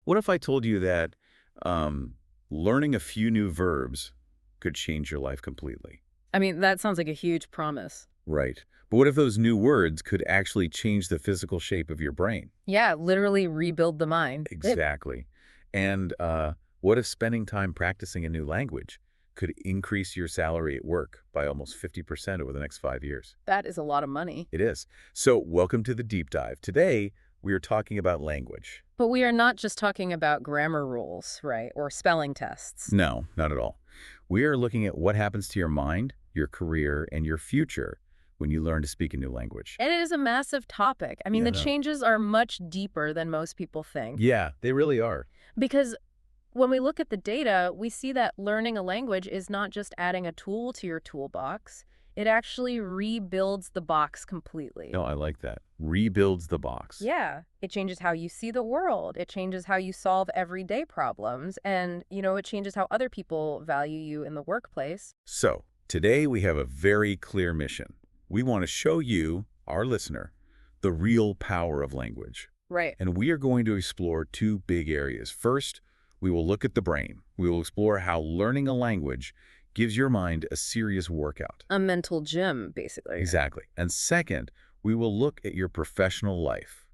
What if I told you that learning a few new verbs could change your life completely? I mean, that sounds like a huge promise. Right. But what if those new words could actually change the physical shape of your brain? Yeah, literally rebuild the mind. Exactly. And what if spending time practicing a new language could increase your salary at work by almost 50% over the next 5 years? That is a lot of money. It is. So welcome to the deep dive. Today, we are talking about language. But we are not just talking about grammar rules, right? Or spelling tests. No, not at all. We are looking at what happens to your mind, your career, and your future when you learn to speak a new language. And it is a massive topic. I mean, Yeah, the no. changes are much deeper than most people think. Yeah, they really are. Because when we look at the data, we see that learning a language is not just adding a tool to your toolbox. It actually rebuilds the box completely. No, I like that. Rebuilds the box. Yeah, it changes how you see the world. It changes how you solve everyday problems. And, it changes how other people value you in the workplace. So, today we have a very clear mission. We want to show you, our listener, the real power of language. Right. And we are going to explore two big areas. First, we will look at the brain. We will explore how learning a language gives your mind a serious workout. A mental gym, basically. Exactly. And second, we will look at your professional life.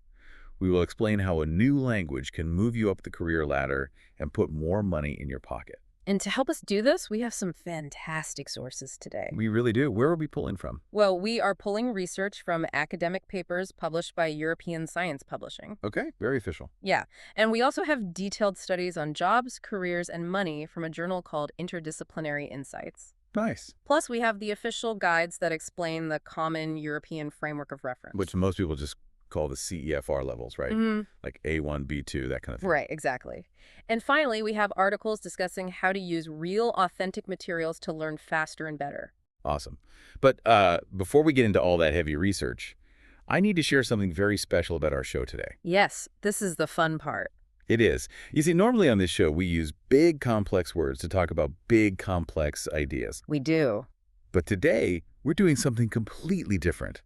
We will explain how a new language can move you up the career ladder and put more money in your pocket. And to help us do this, we have some fantastic sources today. We really do. Where are we pulling from? Well, we are pulling research from academic papers published by European Science Publishing. Okay, very official. Yeah, and we also have detailed studies on jobs, careers, and money from a journal called Interdisciplinary Insights. Nice. Plus, we have the official guides that explain the common European framework of reference. Which most people just call the CEFR levels, right? Like A1, B2, that kind of thing. Right, exactly. And finally, we have articles discussing how to use real, authentic materials to learn faster and better. Awesome. But before we get into all that heavy research, I need to share something very special about our show today. Yes, this is the fun part. It is. You see, normally on this show, we use big, complex words to talk about big, complex ideas. We do. But today, we're doing something completely different.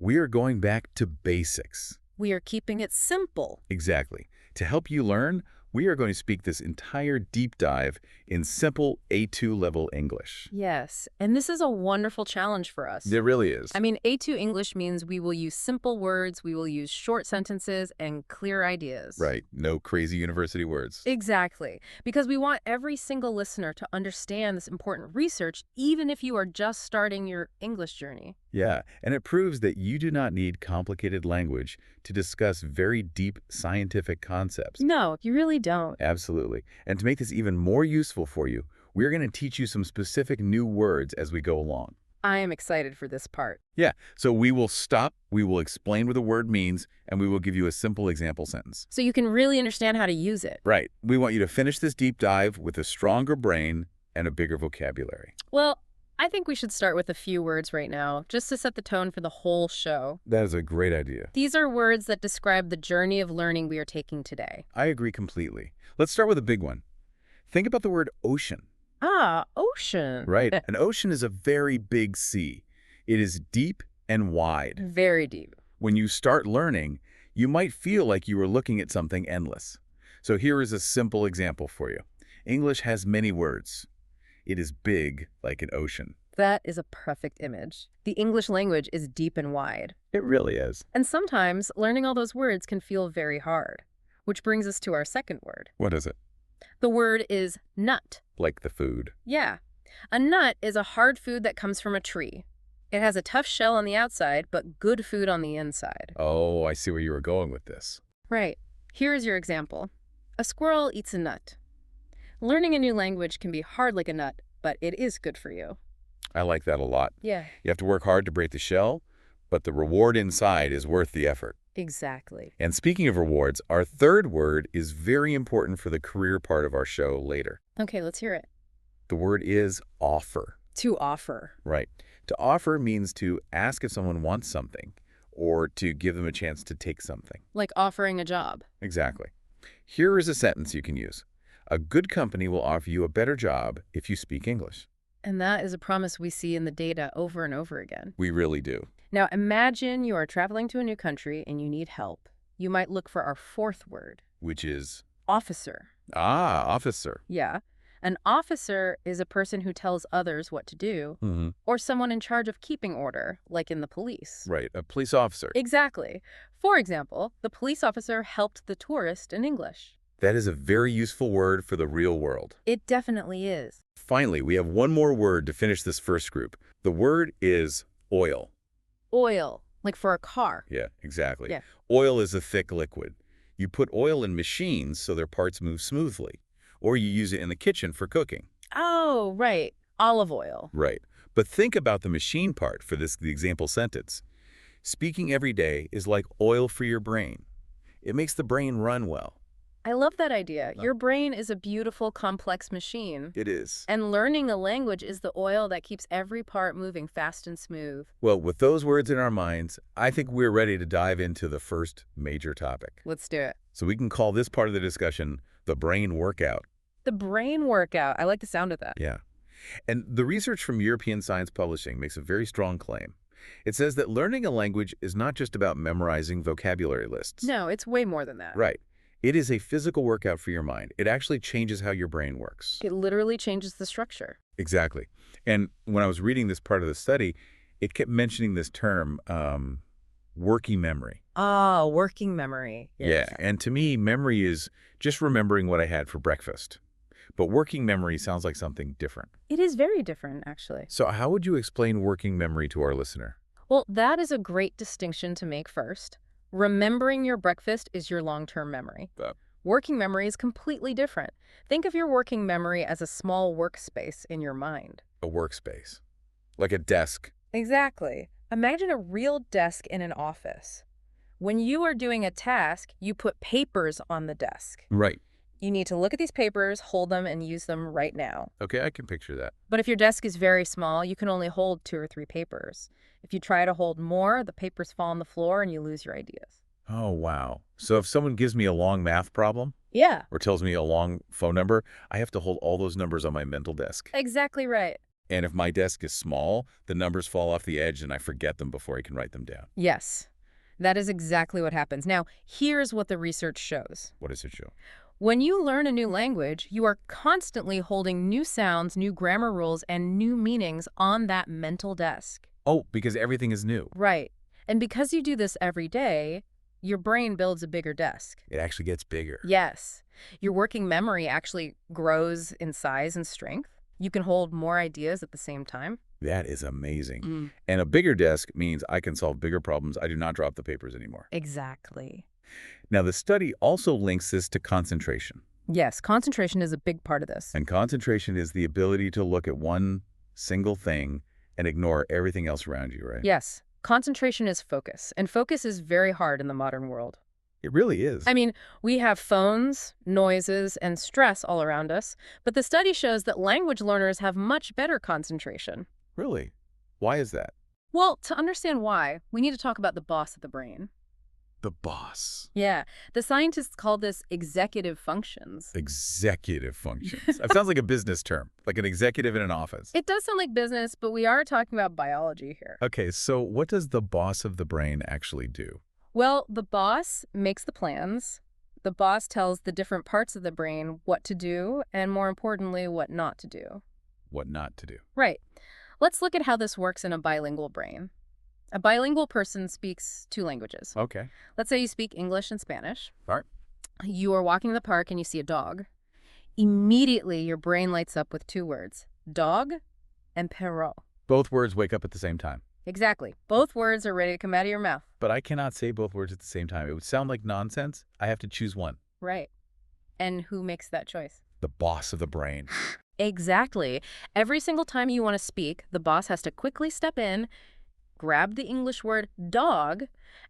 We are going back to basics. We are keeping it simple. Exactly. To help you learn, we are going to speak this entire deep dive in simple A2 level English. Yes, and this is a wonderful challenge for us. There really is. I mean, A2 English means we will use simple words, we will use short sentences, and clear ideas. Right. No crazy university words. Exactly. Because we want every single listener to understand this important research, even if you are just starting your English journey. Yeah, and it proves that you do not need complicated language to discuss very deep scientific concepts. No, you really don't. Absolutely. And to make this even more useful for you, we're going to teach you some specific new words as we go along. I am excited for this part. Yeah, so we will stop, we will explain what the word means, and we will give you a simple example sentence. So you can really understand how to use it. Right. We want you to finish this deep dive with a stronger brain and a bigger vocabulary. Well, I think we should start with a few words right now, just to set the tone for the whole show. That is a great idea. These are words that describe the journey of learning we are taking today. I agree completely. Let's start with a big one. Think about the word ocean. Ah, ocean. Right. An ocean is a very big sea. It is deep and wide. Very deep. When you start learning, you might feel like you are looking at something endless. So here is a simple example for you. English has many words. It is big like an ocean. That is a perfect image. The English language is deep and wide. It really is. And sometimes learning all those words can feel very hard. Which brings us to our second word. What is it? The word is nut. Like the food. Yeah. A nut is a hard food that comes from a tree. It has a tough shell on the outside, but good food on the inside. Oh, I see where you were going with this. Right. Here is your example. A squirrel eats a nut. Learning a new language can be hard like a nut, but it is good for you. I like that a lot. Yeah. You have to work hard to break the shell, but the reward inside is worth the effort. Exactly. And speaking of rewards, our third word is very important for the career part of our show later. Okay, let's hear it. The word is offer. To offer. Right. To offer means to ask if someone wants something or to give them a chance to take something. Like offering a job. Exactly. Here is a sentence you can use. A good company will offer you a better job if you speak English. And that is a promise we see in the data over and over again. We really do. Now, imagine you are traveling to a new country and you need help. You might look for our fourth word. Which is Officer. Ah, officer. Yeah. An officer is a person who tells others what to do, Mm-hmm. or someone in charge of keeping order, like in the police. Right, a police officer. Exactly. For example, the police officer helped the tourist in English. That is a very useful word for the real world. It definitely is. Finally, we have one more word to finish this first group. The word is oil. Oil, like for a car. Yeah, exactly. Yeah. Oil is a thick liquid. You put oil in machines so their parts move smoothly, or you use it in the kitchen for cooking. Oh, right. Olive oil. Right. But think about the machine part for the example sentence. Speaking every day is like oil for your brain. It makes the brain run well. I love that idea. Your brain is a beautiful, complex machine. It is. And learning a language is the oil that keeps every part moving fast and smooth. Well, with those words in our minds, I think we're ready to dive into the first major topic. Let's do it. So we can call this part of the discussion the brain workout. The brain workout. I like the sound of that. Yeah. And the research from European Science Publishing makes a very strong claim. It says that learning a language is not just about memorizing vocabulary lists. No, it's way more than that. Right. It is a physical workout for your mind. It actually changes how your brain works. It literally changes the structure. Exactly. And when I was reading this part of the study, it kept mentioning this term, working memory. Ah, working memory. Yeah. And to me, memory is just remembering what I had for breakfast. But working memory sounds like something different. It is very different, actually. So how would you explain working memory to our listener? Well, that is a great distinction to make first. Remembering your breakfast is your long-term memory. Working memory is completely different. Think of your working memory as a small workspace in your mind. A workspace. Like a desk. Exactly. Imagine a real desk in an office. When you are doing a task, you put papers on the desk. Right. You need to look at these papers, hold them, and use them right now. Okay, I can picture that. But if your desk is very small, you can only hold 2 or 3 papers. If you try to hold more, the papers fall on the floor and you lose your ideas. Oh, wow. So if someone gives me a long math problem Yeah. or tells me a long phone number, I have to hold all those numbers on my mental desk. Exactly right. And if my desk is small, the numbers fall off the edge and I forget them before I can write them down. Yes. That is exactly what happens. Now, here's what the research shows. What does it show? When you learn a new language, you are constantly holding new sounds, new grammar rules, and new meanings on that mental desk. Oh, because everything is new. Right. And because you do this every day, your brain builds a bigger desk. It actually gets bigger. Yes. Your working memory actually grows in size and strength. You can hold more ideas at the same time. That is amazing. And a bigger desk means I can solve bigger problems. I do not drop the papers anymore. Exactly. Now, the study also links this to concentration. Yes, concentration is a big part of this. And concentration is the ability to look at one single thing and ignore everything else around you, right? Yes, concentration is focus, and focus is very hard in the modern world. It really is. I mean, we have phones, noises, and stress all around us, but the study shows that language learners have much better concentration. Really? Why is that? Well, to understand why, we need to talk about the boss of the brain. The boss. Yeah, the scientists call this executive functions. Executive functions. That sounds like a business term, like an executive in an office. It does sound like business, but we are talking about biology here. Okay, so what does the boss of the brain actually do? Well, the boss makes the plans. The boss tells the different parts of the brain what to do, and more importantly, what not to do. What not to do. Right. Let's look at how this works in a bilingual brain. A bilingual person speaks 2 languages. Okay. Let's say you speak English and Spanish. All right. You are walking in the park and you see a dog. Immediately, your brain lights up with 2 words, dog and perro. Both words wake up at the same time. Exactly. Both words are ready to come out of your mouth. But I cannot say both words at the same time. It would sound like nonsense. I have to choose one. Right. And who makes that choice? The boss of the brain. Exactly. Every single time you want to speak, the boss has to quickly step in, grab the English word dog,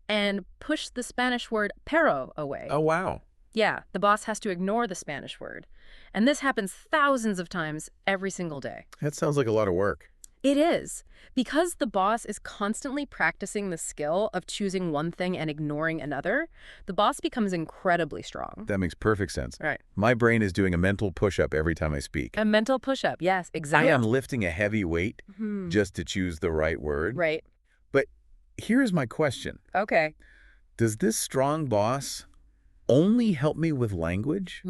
and push the Spanish word perro away. Oh, wow. Yeah, the boss has to ignore the Spanish word. And this happens thousands of times every single day. That sounds like a lot of work. It is. Because the boss is constantly practicing the skill of choosing one thing and ignoring another, the boss becomes incredibly strong. That makes perfect sense. Right. My brain is doing a mental push-up every time I speak. A mental push-up, yes, exactly. I am lifting a heavy weight just to choose the right word. Right. But here's my question. Okay. Does this strong boss only help me with language?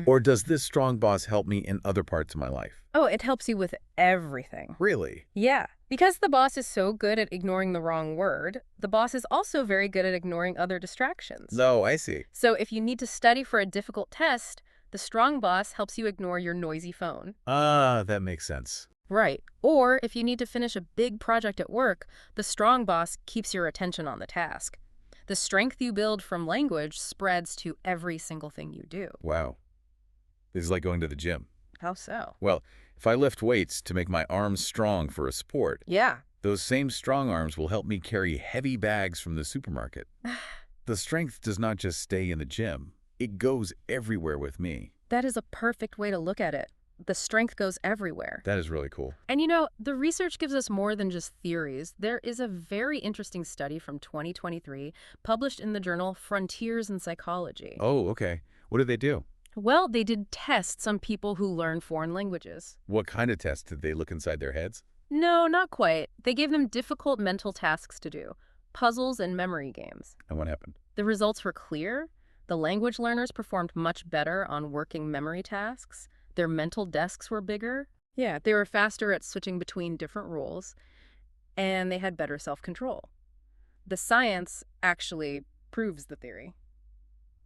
Or does this strong boss help me in other parts of my life? Oh, it helps you with everything. Really? Yeah. Because the boss is so good at ignoring the wrong word, the boss is also very good at ignoring other distractions. No, I see. So if you need to study for a difficult test, the strong boss helps you ignore your noisy phone. Ah, that makes sense. Right. Or if you need to finish a big project at work, the strong boss keeps your attention on the task. The strength you build from language spreads to every single thing you do. Wow. This is like going to the gym. How so? Well, if I lift weights to make my arms strong for a sport, Yeah. those same strong arms will help me carry heavy bags from the supermarket. The strength does not just stay in the gym. It goes everywhere with me. That is a perfect way to look at it. The strength goes everywhere. That is really cool. And you know, the research gives us more than just theories. There is a very interesting study from 2023 published in the journal Frontiers in Psychology. Oh, okay. What did they do? Well, they did tests on people who learn foreign languages. What kind of tests? Did they look inside their heads? No, not quite. They gave them difficult mental tasks to do, puzzles and memory games. And what happened? The results were clear. The language learners performed much better on working memory tasks. Their mental desks were bigger. Yeah, they were faster at switching between different roles, and they had better self-control. The science actually proves the theory.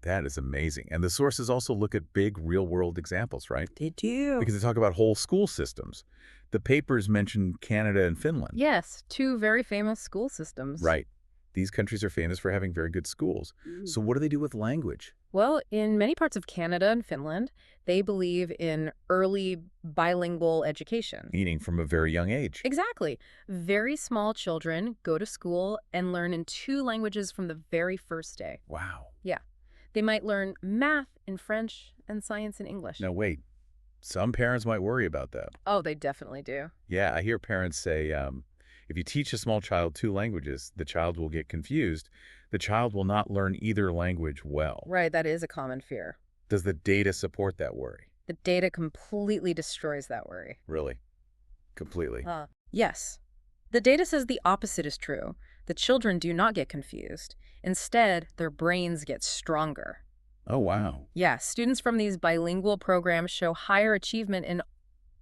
That is amazing. And the sources also look at big real-world examples, right? They do. Because they talk about whole school systems. The papers mention Canada and Finland. Yes, two very famous school systems. Right. These countries are famous for having very good schools. So what do they do with language? Well, in many parts of Canada and Finland, they believe in early bilingual education. Meaning from a very young age. Exactly. Very small children go to school and learn in 2 languages from the very first day. Wow. Yeah. They might learn math in French and science in English. Now, wait. Some parents might worry about that. Oh, they definitely do. Yeah, I hear parents say, if you teach a small child 2 languages, the child will get confused. The child will not learn either language well. Right, that is a common fear. Does the data support that worry? The data completely destroys that worry. Really? Completely? Yes. The data says the opposite is true. The children do not get confused. Instead, their brains get stronger. Oh, wow. Yeah, students from these bilingual programs show higher achievement in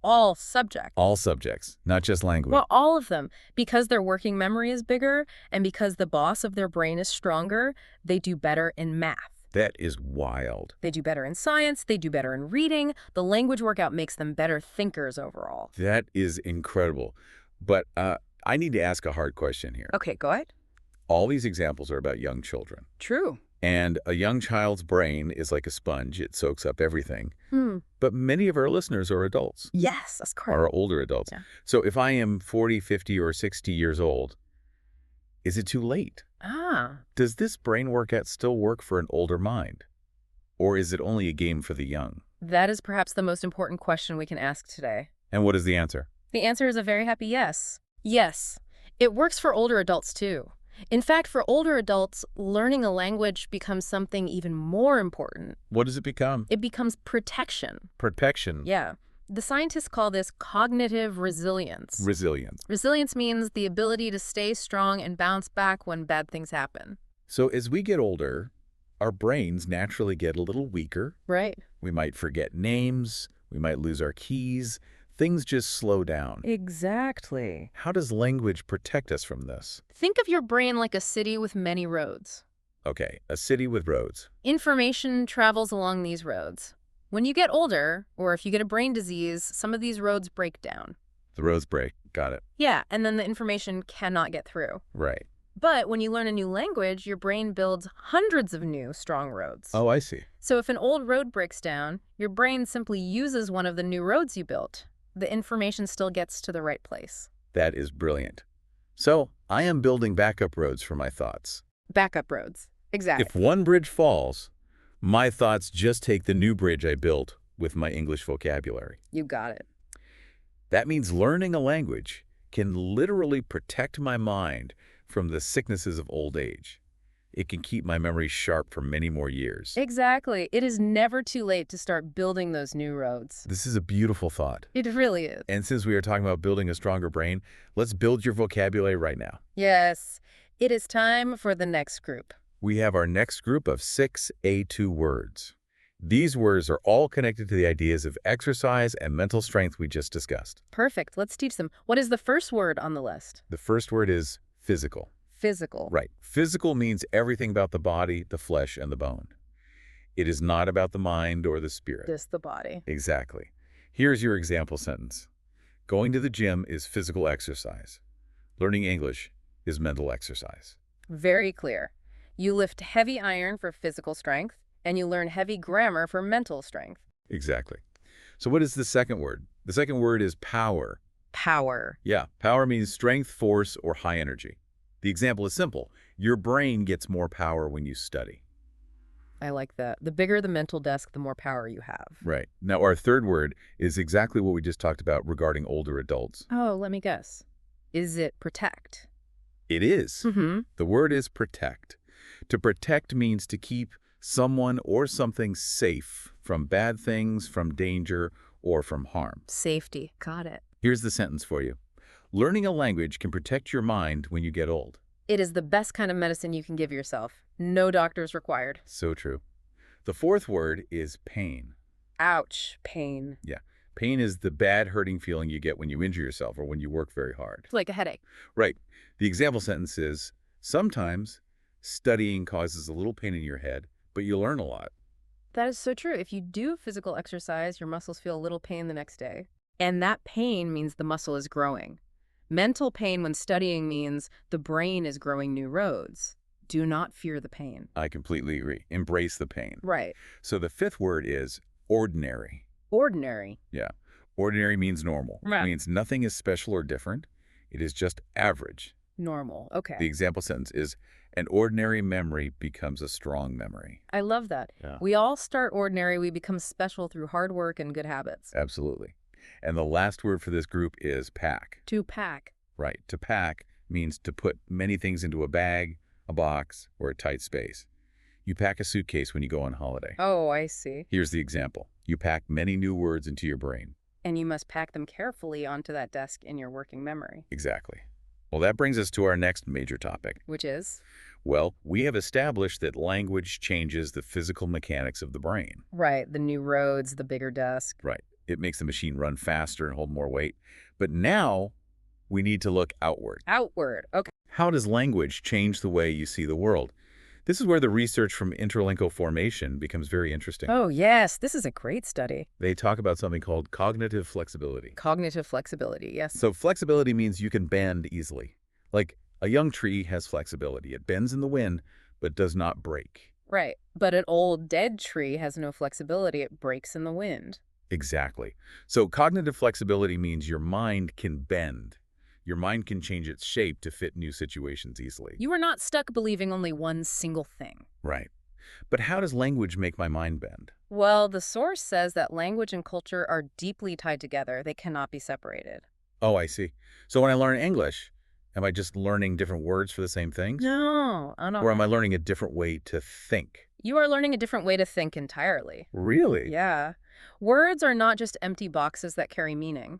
all subjects. All subjects, not just language. Well, all of them. Because their working memory is bigger and because the boss of their brain is stronger, they do better in math. That is wild. They do better in science. They do better in reading. The language workout makes them better thinkers overall. That is incredible. But I need to ask a hard question here. Okay, go ahead. All these examples are about young children. True. And a young child's brain is like a sponge. It soaks up everything. But many of our listeners are adults. Yes, that's correct. Are older adults. Yeah. So if I am 40, 50, or 60 years old, is it too late? Does this brain workout still work for an older mind? Or is it only a game for the young? That is perhaps the most important question we can ask today. And what is the answer? The answer is a very happy yes. Yes, it works for older adults too. In fact, for older adults, learning a language becomes something even more important. What does it become? It becomes protection. Protection. Yeah. The scientists call this cognitive resilience. Resilience. Resilience means the ability to stay strong and bounce back when bad things happen. So as we get older, our brains naturally get a little weaker. Right. We might forget names. We might lose our keys. Things just slow down. Exactly. How does language protect us from this? Think of your brain like a city with many roads. Okay, a city with roads. Information travels along these roads. When you get older, or if you get a brain disease, some of these roads break down. The roads break. Got it. Yeah, and then the information cannot get through. Right. But when you learn a new language, your brain builds hundreds of new strong roads. Oh, I see. So if an old road breaks down, your brain simply uses one of the new roads you built. The information still gets to the right place. That is brilliant. So I am building backup roads for my thoughts. Backup roads. Exactly. If one bridge falls, my thoughts just take the new bridge I built with my English vocabulary. You got it. That means learning a language can literally protect my mind from the sicknesses of old age. It can keep my memory sharp for many more years. Exactly. It is never too late to start building those new roads. This is a beautiful thought. It really is. And since we are talking about building a stronger brain, let's build your vocabulary right now. Yes. It is time for the next group. we have our next group of 6 A2 words. These words are all connected to the ideas of exercise and mental strength we just discussed. Perfect. Let's teach them. What is the first word on the list? The first word is physical. Physical. Right. Physical means everything about the body, the flesh, and the bone. It is not about the mind or the spirit. Just the body. Exactly. Here's your example sentence. Going to the gym is physical exercise. Learning English is mental exercise. Very clear. You lift heavy iron for physical strength, and you learn heavy grammar for mental strength. Exactly. So what is the second word? The second word is power. Power. Yeah, power means strength, force, or high energy. The example is simple. Your brain gets more power when you study. I like that. The bigger the mental desk, the more power you have. Right. Now, our third word is exactly what we just talked about regarding older adults. Oh, let me guess. Is it protect? It is. Mm-hmm. The word is protect. To protect means to keep someone or something safe from bad things, from danger, or from harm. Safety. Got it. Here's the sentence for you. Learning a language can protect your mind when you get old. It is the best kind of medicine you can give yourself. No doctors required. So true. The fourth word is pain. Ouch. Pain. Yeah. Pain is the bad hurting feeling you get when you injure yourself or when you work very hard. It's like a headache. Right. The example sentence is, sometimes studying causes a little pain in your head, but you learn a lot. That is so true. If you do physical exercise, your muscles feel a little pain the next day. And that pain means the muscle is growing. Mental pain when studying means the brain is growing new roads. Do not fear the pain. I completely agree. Embrace the pain. Right. So the fifth word is ordinary. Ordinary. Yeah. Ordinary means normal. Right. It means nothing is special or different. It is just average. Normal. Okay. The example sentence is, an ordinary memory becomes a strong memory. I love that. Yeah. We all start ordinary. We become special through hard work and good habits. Absolutely. And the last word for this group is pack. To pack. Right. To pack means to put many things into a bag, a box, or a tight space. You pack a suitcase when you go on holiday. Oh, I see. Here's the example. You pack many new words into your brain. And you must pack them carefully onto that desk in your working memory. Exactly. Well, that brings us to our next major topic. Which is? Well, we have established that language changes the physical mechanics of the brain. Right. The new roads, the bigger desk. Right. It makes the machine run faster and hold more weight. But now we need to look outward. Outward. Okay. How does language change the way you see the world? This is where the research from interlingual formation becomes very interesting. Oh, yes. This is a great study. They talk about something called cognitive flexibility. Cognitive flexibility, yes. So flexibility means you can bend easily. Like a young tree has flexibility. It bends in the wind, but does not break. Right. But an old dead tree has no flexibility. It breaks in the wind. Exactly. So cognitive flexibility means your mind can bend. Your mind can change its shape to fit new situations easily. You are not stuck believing only one single thing. Right. But how does language make my mind bend? Well, the source says that language and culture are deeply tied together. They cannot be separated. Oh, I see. So when I learn English, am I just learning different words for the same things? No, I don't. Or am I learning a different way to think? You are learning a different way to think entirely. Really? Yeah. Words are not just empty boxes that carry meaning.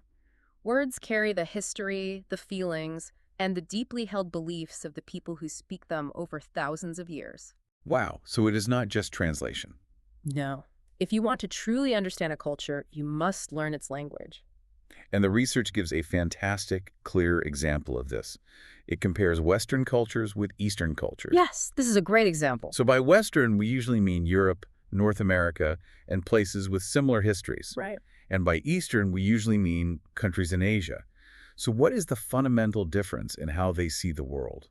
Words carry the history, the feelings, and the deeply held beliefs of the people who speak them over thousands of years. Wow. So it is not just translation. No. If you want to truly understand a culture, you must learn its language. And the research gives a fantastic, clear example of this. It compares Western cultures with Eastern cultures. Yes, this is a great example. So by Western, we usually mean Europe, North America, and places with similar histories. Right. And by Eastern, we usually mean countries in Asia. So what is the fundamental difference in how they see the world?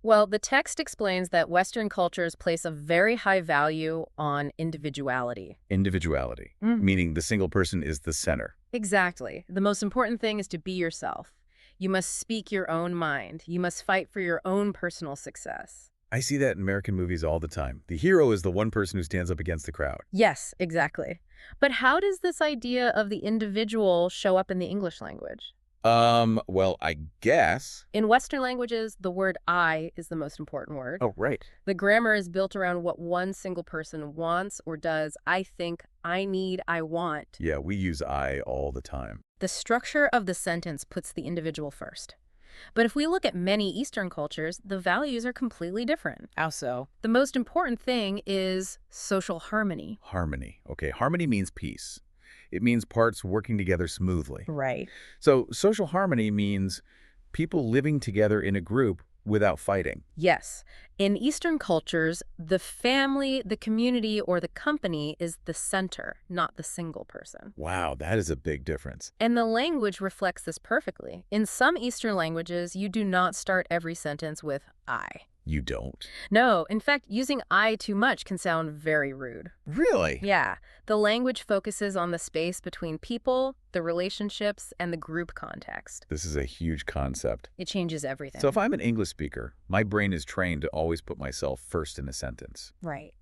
Well, the text explains that Western cultures place a very high value on individuality. Individuality, meaning the single person is the center. Exactly. The most important thing is to be yourself. You must speak your own mind. You must fight for your own personal success. I see that in American movies all the time. The hero is the one person who stands up against the crowd. Yes, exactly. But how does this idea of the individual show up in the English language? Well, I guess. In Western languages, the word I is the most important word. Oh, right. The grammar is built around what one single person wants or does. I think, I need, I want. Yeah, we use I all the time. The structure of the sentence puts the individual first. But if we look at many Eastern cultures, the values are completely different. How so? The most important thing is social harmony. Harmony. Okay, harmony means peace. It means parts working together smoothly. Right. So social harmony means people living together in a group without fighting. Yes. In Eastern cultures, the family, the community, or the company is the center, not the single person. Wow, that is a big difference. And the language reflects this perfectly. In some Eastern languages, you do not start every sentence with I. You don't. No, in fact, using I too much can sound very rude. Really? Yeah, the language focuses on the space between people, the relationships, and the group context. This is a huge concept. It changes everything. So if I'm an English speaker, my brain is trained to always put myself first in a sentence. Right.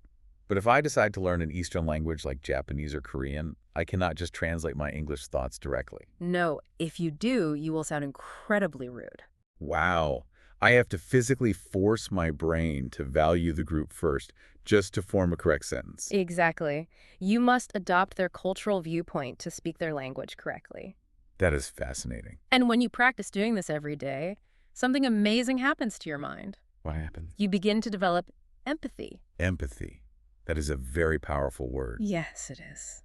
But if I decide to learn an Eastern language like Japanese or Korean, I cannot just translate my English thoughts directly. No, if you do, you will sound incredibly rude. Wow. I have to physically force my brain to value the group first just to form a correct sentence. Exactly. You must adopt their cultural viewpoint to speak their language correctly. That is fascinating. And when you practice doing this every day, something amazing happens to your mind. What happens? You begin to develop empathy. Empathy. That is a very powerful word. Yes, it is.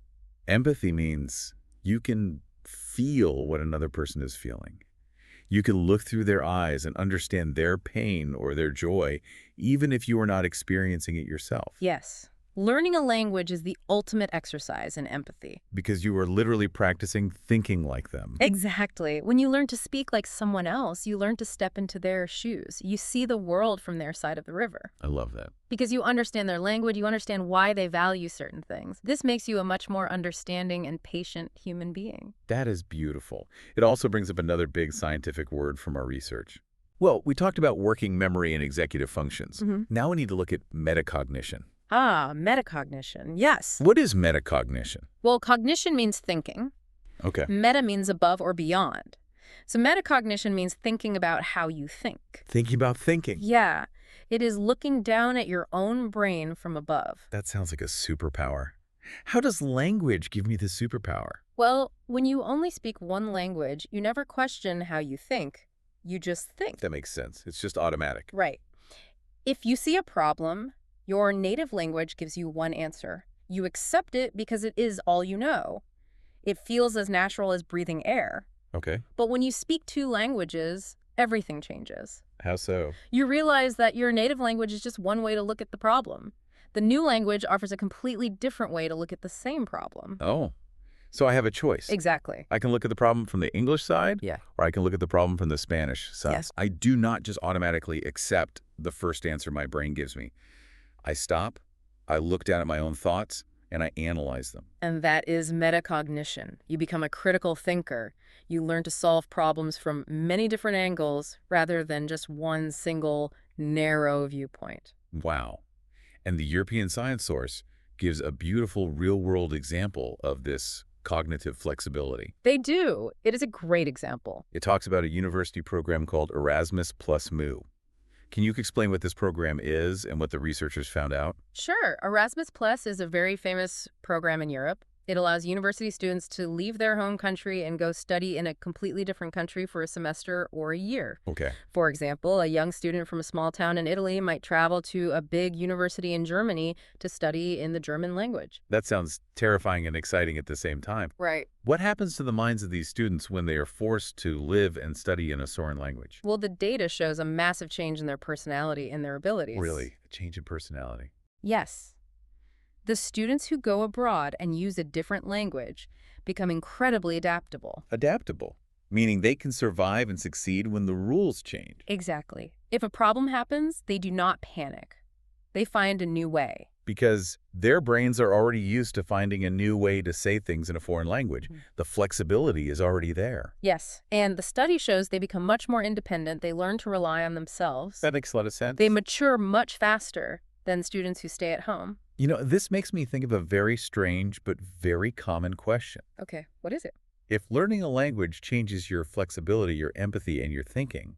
Empathy means you can feel what another person is feeling. You can look through their eyes and understand their pain or their joy, even if you are not experiencing it yourself. Yes. Learning a language is the ultimate exercise in empathy. Because you are literally practicing thinking like them. Exactly. When you learn to speak like someone else, you learn to step into their shoes. You see the world from their side of the river. I love that. Because you understand their language, you understand why they value certain things. This makes you a much more understanding and patient human being. That is beautiful. It also brings up another big scientific word from our research. Well, we talked about working memory and executive functions. Now we need to look at metacognition. Ah, metacognition. Yes. What is metacognition? Well, cognition means thinking. Okay. Meta means above or beyond. So metacognition means thinking about how you think. Thinking about thinking. Yeah. It is looking down at your own brain from above. That sounds like a superpower. How does language give me this superpower? Well, when you only speak one language, you never question how you think. You just think. That makes sense. It's just automatic. Right. If you see a problem, your native language gives you one answer. You accept it because it is all you know. It feels as natural as breathing air. Okay. But when you speak two languages, everything changes. How so? You realize that your native language is just one way to look at the problem. The new language offers a completely different way to look at the same problem. Oh, so I have a choice. Exactly. I can look at the problem from the English side, Yeah. or I can look at the problem from the Spanish side. Yes. I do not just automatically accept the first answer my brain gives me. I stop, I look down at my own thoughts, and I analyze them. And that is metacognition. You become a critical thinker. You learn to solve problems from many different angles rather than just one single narrow viewpoint. Wow. And the European Science Source gives a beautiful real-world example of this cognitive flexibility. They do. It is a great example. It talks about a university program called Erasmus plus Mu. Can you explain what this program is and what the researchers found out? Sure. Erasmus Plus is a very famous program in Europe. It allows university students to leave their home country and go study in a completely different country for a semester or a year. Okay. For example, a young student from a small town in Italy might travel to a big university in Germany to study in the German language. That sounds terrifying and exciting at the same time. Right. What happens to the minds of these students when they are forced to live and study in a foreign language? Well, the data shows a massive change in their personality and their abilities. Really? A change in personality? Yes. The students who go abroad and use a different language become incredibly adaptable. Adaptable, meaning they can survive and succeed when the rules change. Exactly. If a problem happens, they do not panic. They find a new way. Because their brains are already used to finding a new way to say things in a foreign language. The flexibility is already there. Yes, and the study shows they become much more independent. They learn to rely on themselves. That makes a lot of sense. They mature much faster than students who stay at home. You know, this makes me think of a very strange but very common question. Okay, what is it? If learning a language changes your flexibility, your empathy, and your thinking,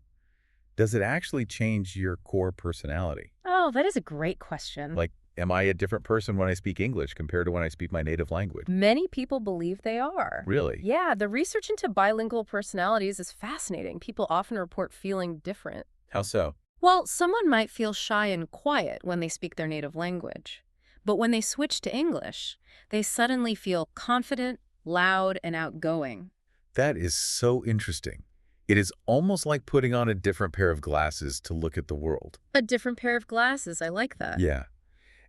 does it actually change your core personality? Oh, that is a great question. Like, Am I a different person when I speak English compared to when I speak my native language? Many people believe they are. Really? Yeah, the research into bilingual personalities is fascinating. People often report feeling different. How so? Well, someone might feel shy and quiet when they speak their native language. But when they switch to English, they suddenly feel confident, loud, and outgoing. That is so interesting. It is almost like putting on a different pair of glasses to look at the world. A different pair of glasses, I like that. Yeah.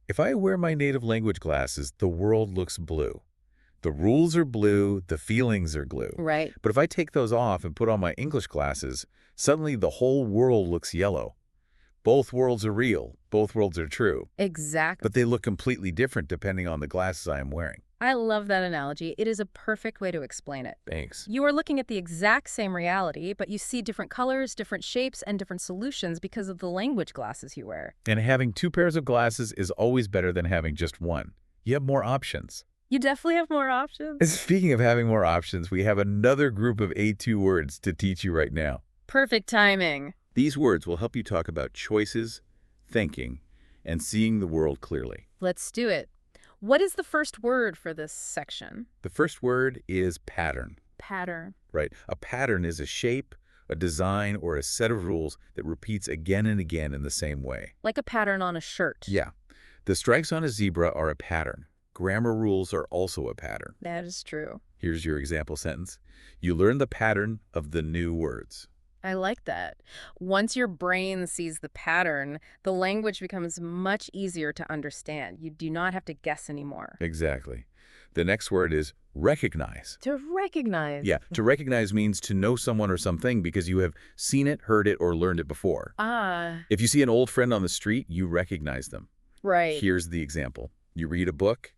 If I wear my native language glasses, the world looks blue. The rules are blue, the feelings are blue. Right. But if I take those off and put on my English glasses, suddenly the whole world looks yellow. Both worlds are real. Both worlds are true. Exactly. But they look completely different depending on the glasses I am wearing. I love that analogy. It is a perfect way to explain it. Thanks. You are looking at the exact same reality, but you see different colors, different shapes, and different solutions because of the language glasses you wear. And having two pairs of glasses is always better than having just one. You have more options. You definitely have more options. Speaking of having more options, we have another group of A2 words to teach you right now. Perfect timing. These words will help you talk about choices, thinking, and seeing the world clearly. Let's do it. What is the first word for this section? The first word is pattern. Pattern. Right. A pattern is a shape, a design, or a set of rules that repeats again and again in the same way. Like a pattern on a shirt. Yeah. The stripes on a zebra are a pattern. Grammar rules are also a pattern. That is true. Here's your example sentence. You learn the pattern of the new words. I like that. Once your brain sees the pattern, the language becomes much easier to understand. You do not have to guess anymore. Exactly. The next word is recognize. To recognize. Yeah, to recognize means to know someone or something because you have seen it, heard it, or learned it before. Ah. If you see an old friend on the street, you recognize them. Right. Here's the example. You read a book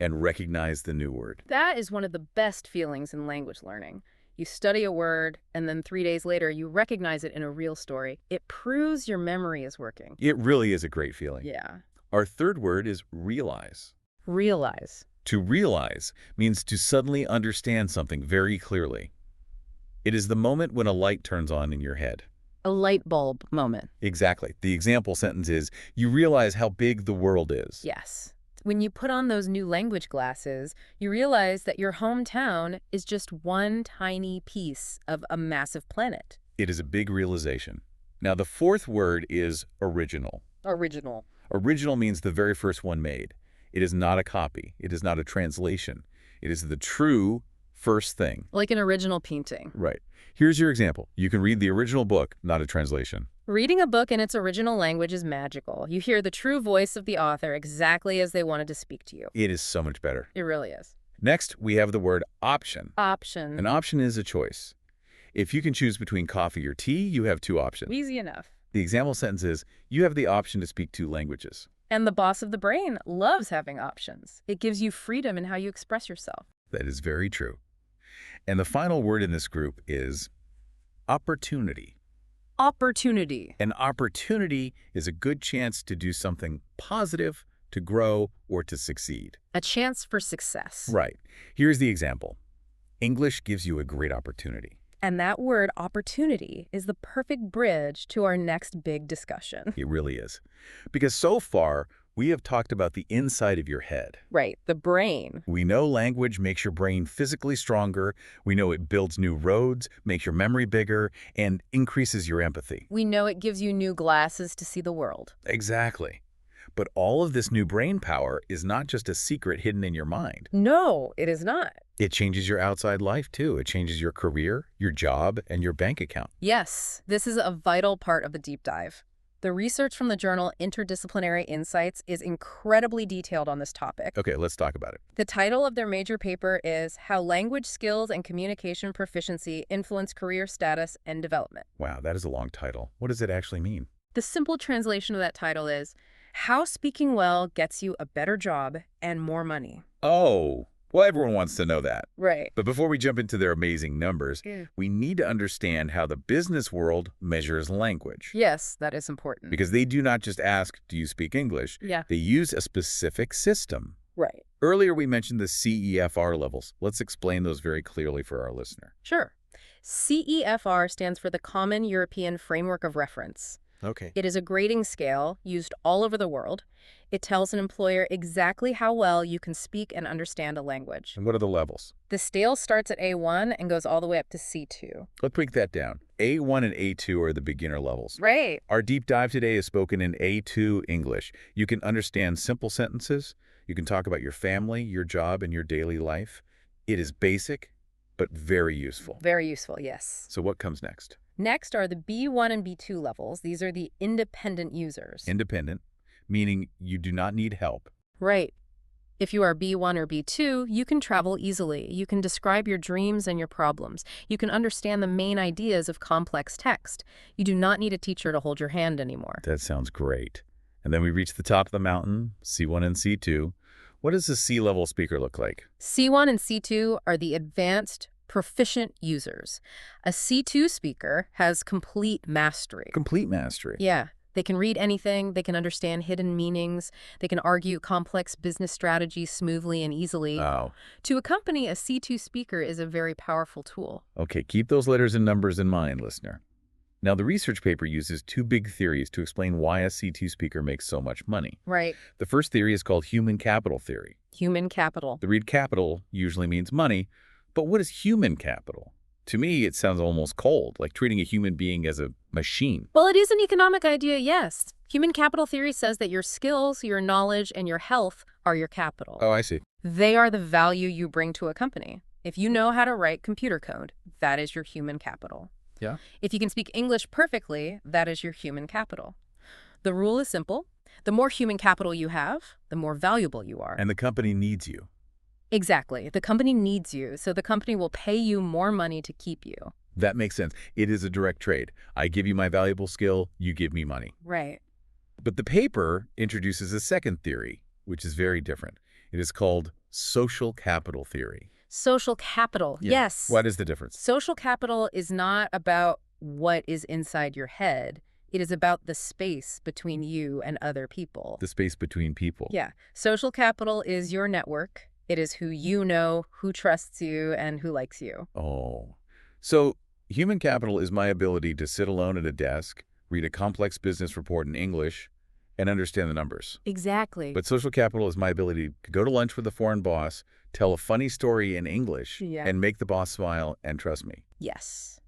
and recognize the new word. That is one of the best feelings in language learning. You study a word, and then 3 days later, you recognize it in a real story. It proves your memory is working. It really is a great feeling. Yeah. Our third word is realize. Realize. To realize means to suddenly understand something very clearly. It is the moment when a light turns on in your head. A light bulb moment. Exactly. The example sentence is, you realize how big the world is. Yes. When you put on those new language glasses, you realize that your hometown is just one tiny piece of a massive planet. It is a big realization. Now, the fourth word is original. Original. Original means the very first one made. It is not a copy. It is not a translation. It is the true first thing. Like an original painting. Right. Here's your example. You can read the original book, not a translation. Reading a book in its original language is magical. You hear the true voice of the author exactly as they wanted to speak to you. It is so much better. It really is. Next, we have the word option. Option. An option is a choice. If you can choose between coffee or tea, you have two options. Easy enough. The example sentence is, you have the option to speak two languages. And the boss of the brain loves having options. It gives you freedom in how you express yourself. That is very true. And the final word in this group is opportunity. Opportunity. An opportunity is a good chance to do something positive, to grow, or to succeed. A chance for success. Right. Here's the example. English gives you a great opportunity. And that word opportunity is the perfect bridge to our next big discussion. It really is. Because so far, we have talked about the inside of your head. Right, the brain. We know language makes your brain physically stronger. We know it builds new roads, makes your memory bigger, and increases your empathy. We know it gives you new glasses to see the world. Exactly. But all of this new brain power is not just a secret hidden in your mind. No, it is not. It changes your outside life, too. It changes your career, your job, and your bank account. Yes, this is a vital part of the deep dive. The research from the journal Interdisciplinary Insights is incredibly detailed on this topic. Okay, let's talk about it. The title of their major paper is How Language Skills and Communication Proficiency Influence Career Status and Development. Wow, that is a long title. What does it actually mean? The simple translation of that title is How Speaking Well Gets You a Better Job and More Money. Oh, well, everyone wants to know that. Right. But before we jump into their amazing numbers, we need to understand how the business world measures language. Yes, that is important. Because they do not just ask, do you speak English? Yeah. They use a specific system. Right. Earlier, we mentioned the CEFR levels. Let's explain those very clearly for our listener. Sure. CEFR stands for the Common European Framework of Reference. Okay. It is a grading scale used all over the world. It tells an employer exactly how well you can speak and understand a language. And what are the levels? The scale starts at A1 and goes all the way up to C2. Let's break that down. A1 and A2 are the beginner levels. Right. Our deep dive today is spoken in A2 English. You can understand simple sentences. You can talk about your family, your job, and your daily life. It is basic, but very useful. Very useful, yes. So what comes next? Next are the B1 and B2 levels. These are the independent users. Independent, meaning you do not need help. Right. If you are B1 or B2, you can travel easily. You can describe your dreams and your problems. You can understand the main ideas of complex text. You do not need a teacher to hold your hand anymore. That sounds great. And then we reach the top of the mountain, C1 and C2. What does a C-level speaker look like? C1 and C2 are the advanced, proficient users. A C2 speaker has complete mastery. Complete mastery. Yeah. They can read anything, they can understand hidden meanings, they can argue complex business strategies smoothly and easily. Oh. To accompany a C2 speaker is a very powerful tool. Okay, keep those letters and numbers in mind, listener. Now, the research paper uses two big theories to explain why a C2 speaker makes so much money. Right. The first theory is called human capital theory. Human capital. The read capital usually means money, but what is human capital? To me, it sounds almost cold, like treating a human being as a machine. Well, it is an economic idea, yes. Human capital theory says that your skills, your knowledge, and your health are your capital. Oh, I see. They are the value you bring to a company. If you know how to write computer code, that is your human capital. Yeah. If you can speak English perfectly, that is your human capital. The rule is simple. The more human capital you have, the more valuable you are. And the company needs you. Exactly. The company needs you, so the company will pay you more money to keep you. That makes sense. It is a direct trade. I give you my valuable skill, you give me money. Right. But the paper introduces a second theory, which is very different. It is called social capital theory. Social capital. Yeah. Yes. What is the difference? Social capital is not about what is inside your head. It is about the space between you and other people. The space between people. Yeah. Social capital is your network. It is who you know, who trusts you, and who likes you. Oh. So human capital is my ability to sit alone at a desk, read a complex business report in English, and understand the numbers. Exactly. But social capital is my ability to go to lunch with a foreign boss, tell a funny story in English, Yeah. and make the boss smile and trust me. Yes.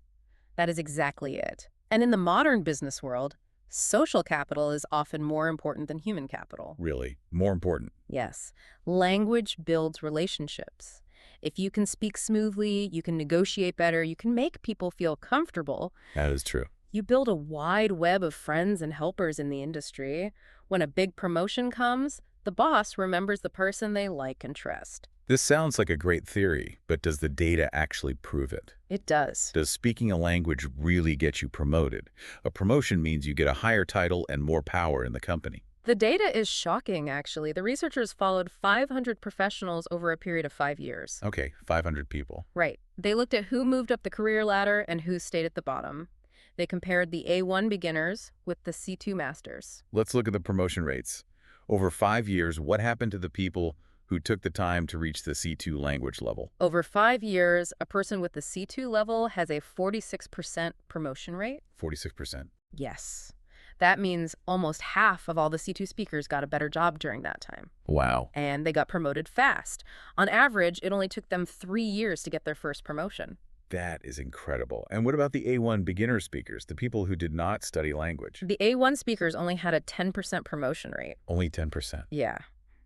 That is exactly it. And in the modern business world, social capital is often more important than human capital. Really, more important. Yes. Language builds relationships. If you can speak smoothly, you can negotiate better, you can make people feel comfortable. That is true. You build a wide web of friends and helpers in the industry. When a big promotion comes, the boss remembers the person they like and trust. This sounds like a great theory, but does the data actually prove it? It does. Does speaking a language really get you promoted? A promotion means you get a higher title and more power in the company. The data is shocking, actually. The researchers followed 500 professionals over a period of 5 years. Okay, 500 people. Right. They looked at who moved up the career ladder and who stayed at the bottom. They compared the A1 beginners with the C2 masters. Let's look at the promotion rates. Over 5 years, what happened to the people who took the time to reach the C2 language level? Over 5 years, a person with the C2 level has a 46% promotion rate. 46%. Yes. That means almost half of all the C2 speakers got a better job during that time. Wow. And they got promoted fast. On average, it only took them 3 years to get their first promotion. That is incredible. And what about the A1 beginner speakers, the people who did not study language? The A1 speakers only had a 10% promotion rate. Only 10%. Yeah.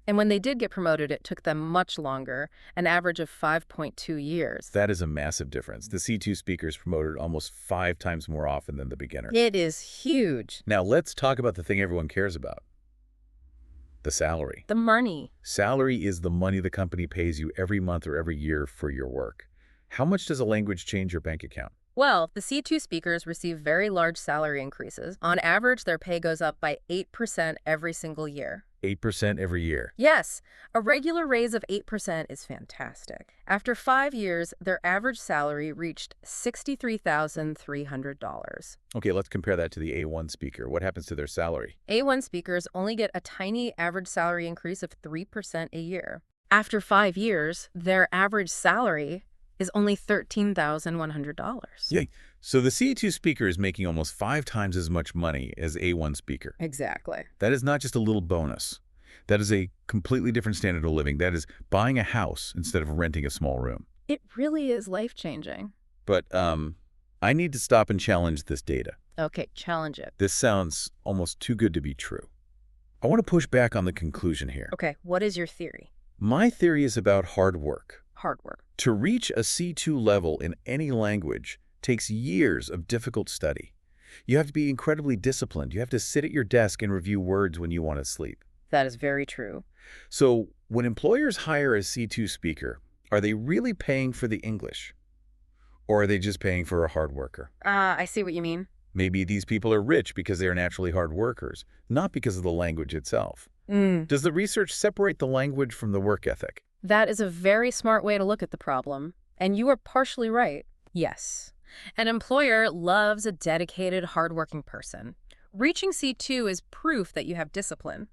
And when they did get promoted, it took them much longer, an average of 5.2 years. That is a massive difference. The C2 speakers promoted almost 5 times more often than the beginner. It is huge. Now let's talk about the thing everyone cares about. The salary. The money. Salary is the money the company pays you every month or every year for your work. How much does a language change your bank account? Well, the C2 speakers receive very large salary increases. On average, their pay goes up by 8% every single year. 8% every year. Yes, a regular raise of 8% is fantastic. After 5 years, their average salary reached $63,300. Okay, let's compare that to the A1 speaker. What happens to their salary? A1 speakers only get a tiny average salary increase of 3% a year. After 5 years, their average salary is only $13,100. Yeah, So the C2 speaker is making almost 5 times as much money as A1 speaker. Exactly. That is not just a little bonus. That is a completely different standard of living. That is buying a house instead of renting a small room. It really is life-changing. But I need to stop and challenge this data. Okay, challenge it. This sounds almost too good to be true. I want to push back on the conclusion here. Okay, what is your theory? My theory is about hard work. Hard work. To reach a C2 level in any language takes years of difficult study. You have to be incredibly disciplined. You have to sit at your desk and review words when you want to sleep. That is very true. So when employers hire a C2 speaker, are they really paying for the English? Or are they just paying for a hard worker? I see what you mean. Maybe these people are rich because they are naturally hard workers, not because of the language itself. Does the research separate the language from the work ethic? That is a very smart way to look at the problem. And you are partially right. Yes. An employer loves a dedicated, hardworking person. Reaching C2 is proof that you have discipline.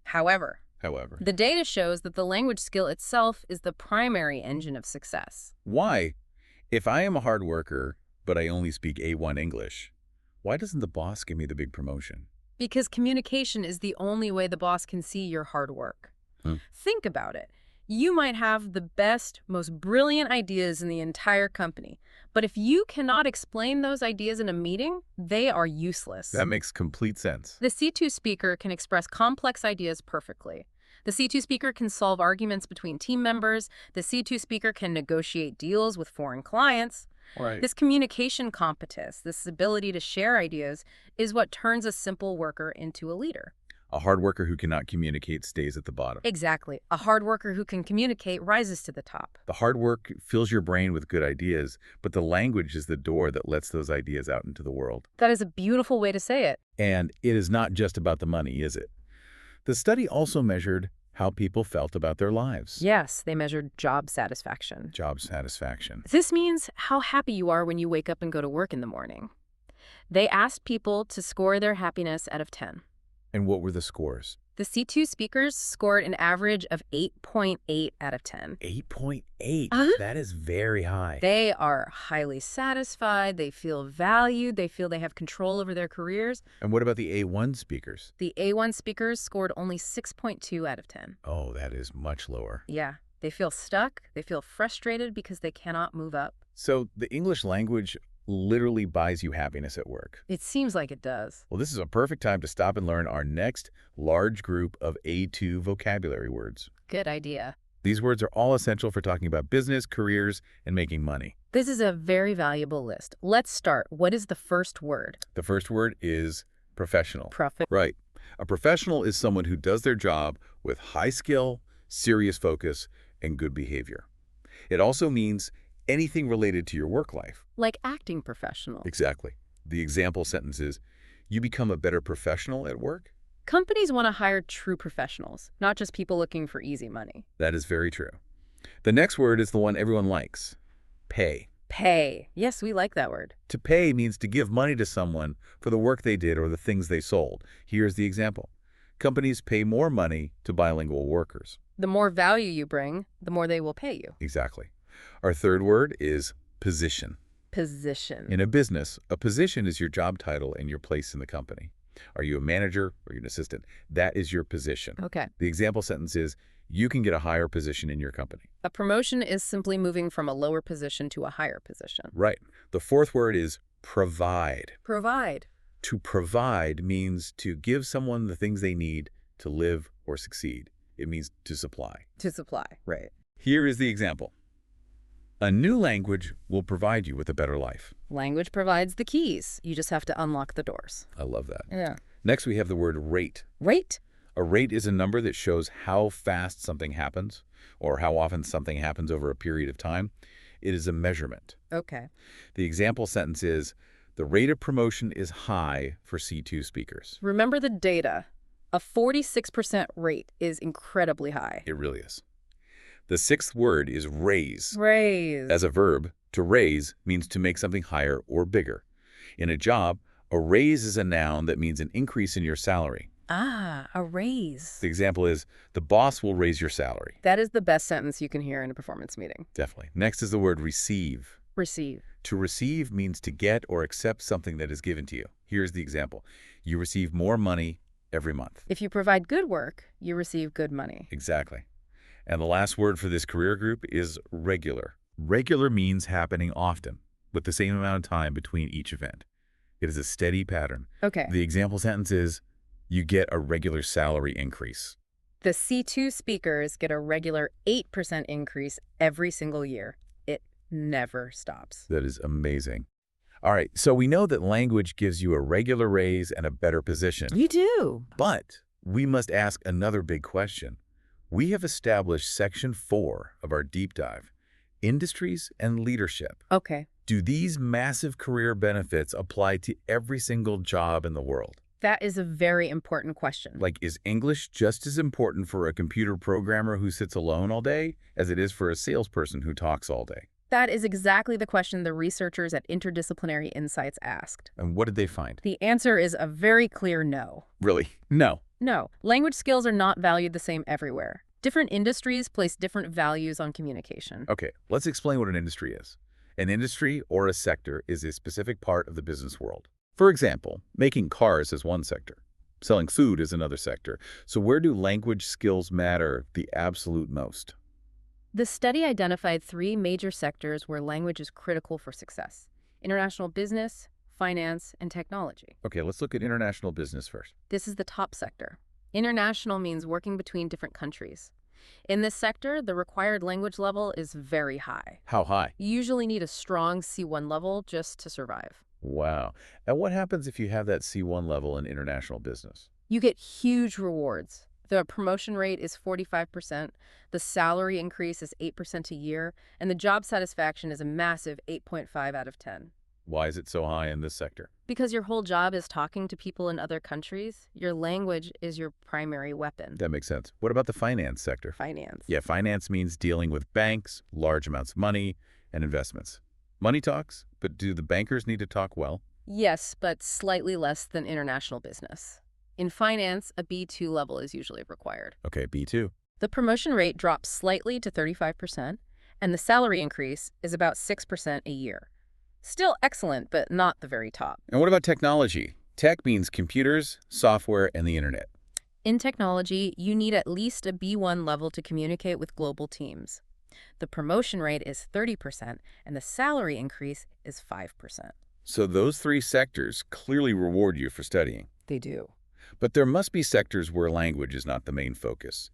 However, the data shows that the language skill itself is the primary engine of success. Why? If I am a hard worker, but I only speak A1 English, why doesn't the boss give me the big promotion? Because communication is the only way the boss can see your hard work. Think about it. You might have the best, most brilliant ideas in the entire company, but if you cannot explain those ideas in a meeting, they are useless. That makes complete sense. The C2 speaker can express complex ideas perfectly. The C2 speaker can solve arguments between team members. The C2 speaker can negotiate deals with foreign clients. Right. This communication competence, this ability to share ideas, is what turns a simple worker into a leader. A hard worker who cannot communicate stays at the bottom. Exactly. A hard worker who can communicate rises to the top. The hard work fills your brain with good ideas, but the language is the door that lets those ideas out into the world. That is a beautiful way to say it. And it is not just about the money, is it? The study also measured how people felt about their lives. Yes, they measured job satisfaction. Job satisfaction. This means how happy you are when you wake up and go to work in the morning. They asked people to score their happiness out of 10. And what were the scores? The C2 speakers scored an average of 8.8 out of 10. 8.8? That is very high. They are highly satisfied. They feel valued. They feel they have control over their careers. And what about the A1 speakers? The A1 speakers scored only 6.2 out of 10. Oh, that is much lower. Yeah. They feel stuck. They feel frustrated because they cannot move up. So the English language literally buys you happiness at work. It seems like it does. Well, this is a perfect time to stop and learn our next large group of A2 vocabulary words. Good idea. These words are all essential for talking about business, careers, and making money. This is a very valuable list. Let's start. What is the first word? The first word is professional. Profit. Right. A professional is someone who does their job with high skill, serious focus, and good behavior. It also means anything related to your work life. Like acting professional. Exactly. The example sentence is, you become a better professional at work? Companies want to hire true professionals, not just people looking for easy money. That is very true. The next word is the one everyone likes. Pay. Pay. Yes, we like that word. To pay means to give money to someone for the work they did or the things they sold. Here's the example. Companies pay more money to bilingual workers. The more value you bring, the more they will pay you. Exactly. Our third word is position. Position. In a business, a position is your job title and your place in the company. Are you a manager or you're an assistant? That is your position. Okay. The example sentence is, you can get a higher position in your company. A promotion is simply moving from a lower position to a higher position. Right. The fourth word is provide. Provide. To provide means to give someone the things they need to live or succeed. It means to supply. To supply. Right. Here is the example. A new language will provide you with a better life. Language provides the keys. You just have to unlock the doors. I love that. Yeah. Next, we have the word rate. Rate? A rate is a number that shows how fast something happens or how often something happens over a period of time. It is a measurement. Okay. The example sentence is, the rate of promotion is high for C2 speakers. Remember the data. A 46% rate is incredibly high. It really is. The sixth word is raise. Raise. As a verb, to raise means to make something higher or bigger. In a job, a raise is a noun that means an increase in your salary. Ah, a raise. The example is, the boss will raise your salary. That is the best sentence you can hear in a performance meeting. Definitely. Next is the word receive. Receive. To receive means to get or accept something that is given to you. Here's the example. You receive more money every month. If you provide good work, you receive good money. Exactly. And the last word for this career group is regular. Regular means happening often, with the same amount of time between each event. It is a steady pattern. Okay. The example sentence is, you get a regular salary increase. The C2 speakers get a regular 8% increase every single year. It never stops. That is amazing. All right, so we know that language gives you a regular raise and a better position. You do. But we must ask another big question. We have established Section 4 of our deep dive, industries and leadership. Okay. Do these massive career benefits apply to every single job in the world? That is a very important question. Like, is English just as important for a computer programmer who sits alone all day as it is for a salesperson who talks all day? That is exactly the question the researchers at Interdisciplinary Insights asked. And what did they find? The answer is a very clear no. Really? No. No, language skills are not valued the same everywhere. Different industries place different values on communication. Okay, let's explain what an industry is. An industry or a sector is a specific part of the business world. For example, making cars is one sector. Selling food is another sector. So where do language skills matter the absolute most? The study identified 3 major sectors where language is critical for success: international business, finance, and technology. Okay, let's look at international business first. This is the top sector. International means working between different countries. In this sector, the required language level is very high. How high? You usually need a strong C1 level just to survive. Wow. And what happens if you have that C1 level in international business? You get huge rewards. The promotion rate is 45%, the salary increase is 8% a year, and the job satisfaction is a massive 8.5 out of 10. Why is it so high in this sector? Because your whole job is talking to people in other countries, your language is your primary weapon. That makes sense. What about the finance sector? Finance. Yeah, finance means dealing with banks, large amounts of money, and investments. Money talks, but do the bankers need to talk well? Yes, but slightly less than international business. In finance, a B2 level is usually required. Okay, B2. The promotion rate drops slightly to 35%, and the salary increase is about 6% a year. Still excellent, but not the very top. And what about technology? Tech means computers, software, and the internet. In technology, you need at least a B1 level to communicate with global teams. The promotion rate is 30%, and the salary increase is 5%. So those 3 sectors clearly reward you for studying. They do. But there must be sectors where language is not the main focus.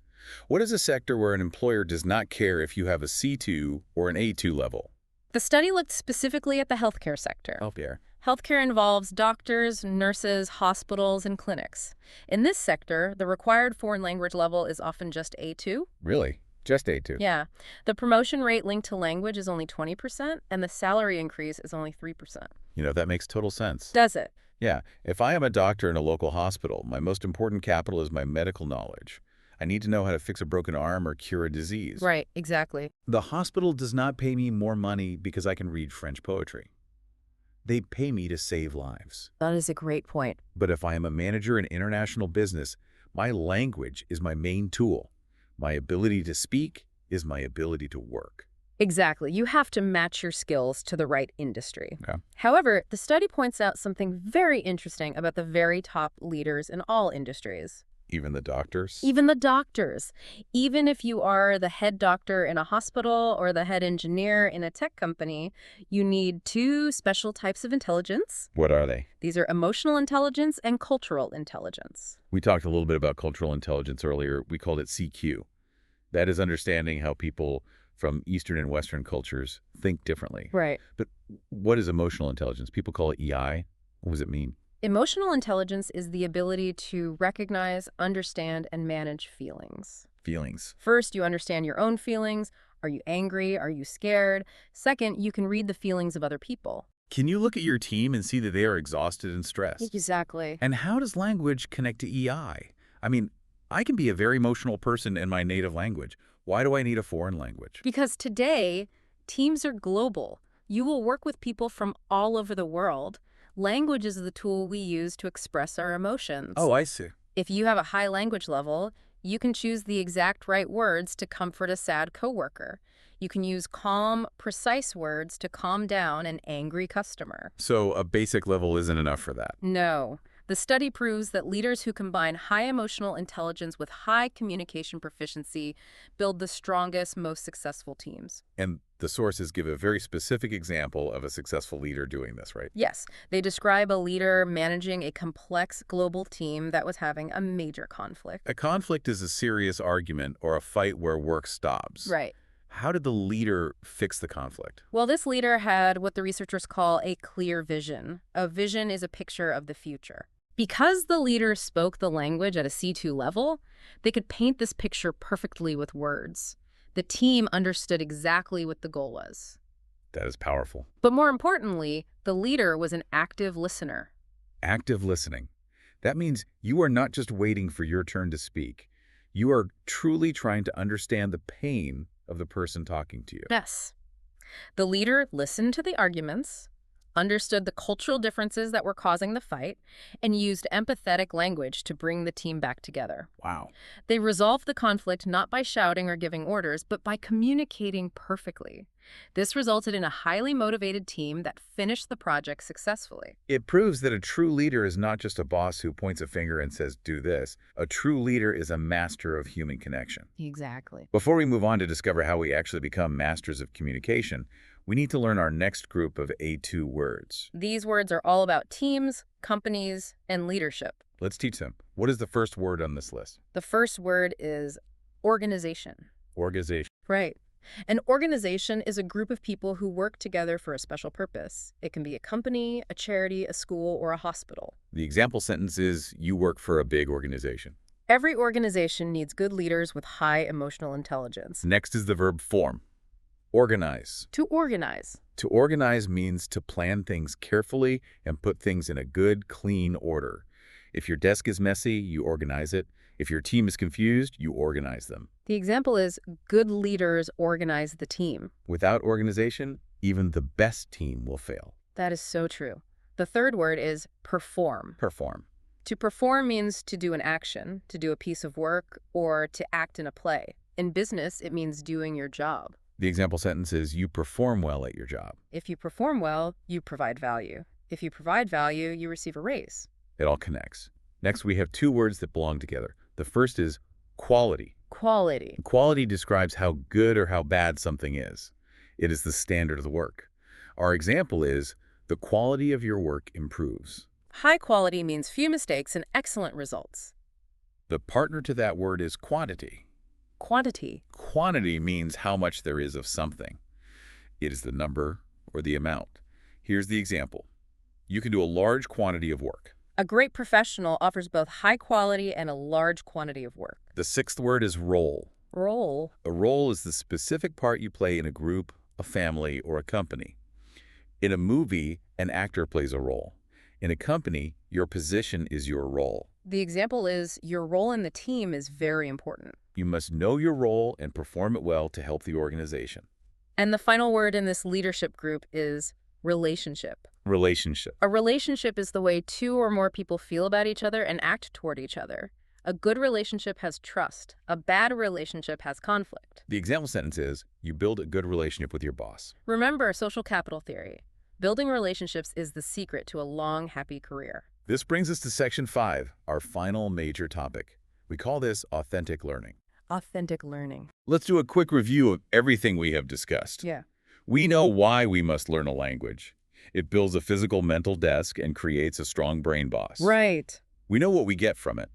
What is a sector where an employer does not care if you have a C2 or an A2 level? The study looked specifically at the healthcare sector. Healthcare. Healthcare involves doctors, nurses, hospitals, and clinics. In this sector, the required foreign language level is often just A2. Really? Just A2? Yeah. The promotion rate linked to language is only 20%, and the salary increase is only 3%. You know, that makes total sense. Does it? Yeah. If I am a doctor in a local hospital, my most important capital is my medical knowledge. I need to know how to fix a broken arm or cure a disease. Right, exactly. The hospital does not pay me more money because I can read French poetry. They pay me to save lives. That is a great point. But if I am a manager in international business, my language is my main tool. My ability to speak is my ability to work. Exactly. You have to match your skills to the right industry. Yeah. However, the study points out something very interesting about the very top leaders in all industries. Even the doctors? Even the doctors. Even if you are the head doctor in a hospital or the head engineer in a tech company, you need 2 special types of intelligence. What are they? These are emotional intelligence and cultural intelligence. We talked a little bit about cultural intelligence earlier. We called it CQ. That is understanding how people from Eastern and Western cultures think differently. Right. But what is emotional intelligence? People call it EI. What does it mean? Emotional intelligence is the ability to recognize, understand, and manage feelings. Feelings. First, you understand your own feelings. Are you angry? Are you scared? Second, you can read the feelings of other people. Can you look at your team and see that they are exhausted and stressed? Exactly. And how does language connect to EI? I mean, I can be a very emotional person in my native language. Why do I need a foreign language? Because today, teams are global. You will work with people from all over the world. Language is the tool we use to express our emotions. Oh, I see. If you have a high language level, you can choose the exact right words to comfort a sad coworker. You can use calm, precise words to calm down an angry customer. So a basic level isn't enough for that. No. The study proves that leaders who combine high emotional intelligence with high communication proficiency build the strongest, most successful teams. And the sources give a very specific example of a successful leader doing this, right? Yes, they describe a leader managing a complex global team that was having a major conflict. A conflict is a serious argument or a fight where work stops. Right. How did the leader fix the conflict? Well, this leader had what the researchers call a clear vision. A vision is a picture of the future. Because the leader spoke the language at a C2 level, they could paint this picture perfectly with words. The team understood exactly what the goal was. That is powerful. But more importantly, the leader was an active listener. Active listening. That means you are not just waiting for your turn to speak. You are truly trying to understand the pain of the person talking to you. Yes. The leader listened to the arguments, understood the cultural differences that were causing the fight, and used empathetic language to bring the team back together. Wow. They resolved the conflict not by shouting or giving orders, but by communicating perfectly. This resulted in a highly motivated team that finished the project successfully. It proves that a true leader is not just a boss who points a finger and says, do this. A true leader is a master of human connection. Exactly. Before we move on to discover how we actually become masters of communication, we need to learn our next group of A2 words. These words are all about teams, companies, and leadership. Let's teach them. What is the first word on this list? The first word is organization. Organization. Right. An organization is a group of people who work together for a special purpose. It can be a company, a charity, a school, or a hospital. The example sentence is, you work for a big organization. Every organization needs good leaders with high emotional intelligence. Next is the verb form. Organize. To organize. To organize means to plan things carefully and put things in a good, clean order. If your desk is messy, you organize it. If your team is confused, you organize them. The example is, good leaders organize the team. Without organization, even the best team will fail. That is so true. The third word is perform. Perform. To perform means to do an action, to do a piece of work, or to act in a play. In business, it means doing your job. The example sentence is, you perform well at your job. If you perform well, you provide value. If you provide value, you receive a raise. It all connects. Next, we have two words that belong together. The first is quality. Quality. Quality describes how good or how bad something is. It is the standard of the work. Our example is, the quality of your work improves. High quality means few mistakes and excellent results. The partner to that word is quantity. Quantity. Quantity means how much there is of something. It is the number or the amount. Here's the example. You can do a large quantity of work. A great professional offers both high quality and a large quantity of work. The sixth word is role. Role. A role is the specific part you play in a group, a family, or a company. In a movie, an actor plays a role. In a company, your position is your role. The example is, your role in the team is very important. You must know your role and perform it well to help the organization. And the final word in this leadership group is relationship. Relationship. A relationship is the way two or more people feel about each other and act toward each other. A good relationship has trust. A bad relationship has conflict. The example sentence is, you build a good relationship with your boss. Remember social capital theory. Building relationships is the secret to a long, happy career. This brings us to section 5, our final major topic. We call this authentic learning. Authentic learning. Let's do a quick review of everything we have discussed. Yeah. We know why we must learn a language. It builds a physical mental desk and creates a strong brain boss. Right. We know what we get from it.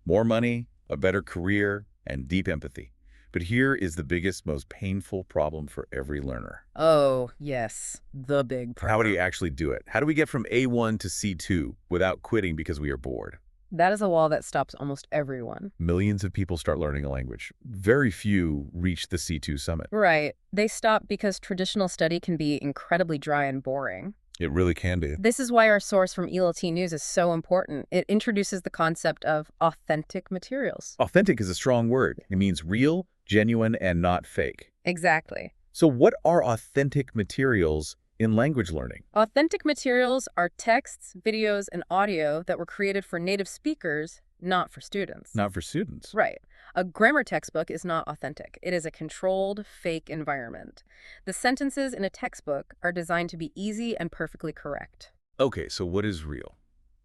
More money, a better career, and deep empathy. But here is the biggest, most painful problem for every learner. Oh, yes. The big problem. How do you actually do it? How do we get from A1 to C2 without quitting because we are bored? That is a wall that stops almost everyone. Millions of people start learning a language. Very few reach the C2 summit. Right. They stop because traditional study can be incredibly dry and boring. It really can be. This is why our source from ELT News is so important. It introduces the concept of authentic materials. Authentic is a strong word. It means real, genuine, and not fake. Exactly. So what are authentic materials in language learning? Authentic materials are texts, videos, and audio that were created for native speakers, not for students. Not for students. Right. A grammar textbook is not authentic. It is a controlled, fake environment. The sentences in a textbook are designed to be easy and perfectly correct. Okay, so what is real?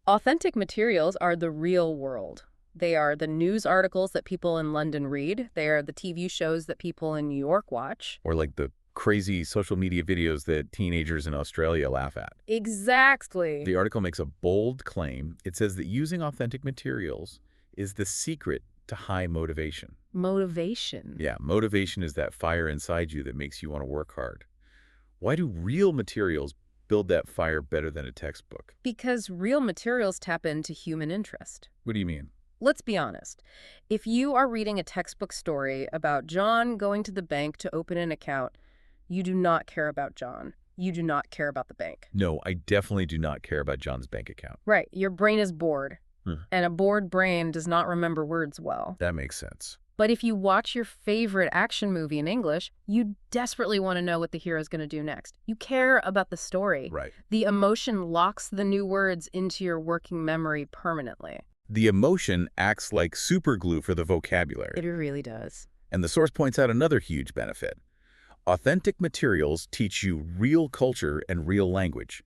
Authentic materials are the real world. They are the news articles that people in London read. They are the TV shows that people in New York watch. Or like the crazy social media videos that teenagers in Australia laugh at. Exactly. The article makes a bold claim. It says that using authentic materials is the secret to high motivation. Motivation. Yeah, motivation is that fire inside you that makes you want to work hard. Why do real materials build that fire better than a textbook? Because real materials tap into human interest. What do you mean? Let's be honest. If you are reading a textbook story about John going to the bank to open an account, you do not care about John. You do not care about the bank. No, I definitely do not care about John's bank account. Right. Your brain is bored. And a bored brain does not remember words well. That makes sense. But if you watch your favorite action movie in English, you desperately want to know what the hero is going to do next. You care about the story. Right. The emotion locks the new words into your working memory permanently. The emotion acts like superglue for the vocabulary. It really does. And the source points out another huge benefit. Authentic materials teach you real culture and real language.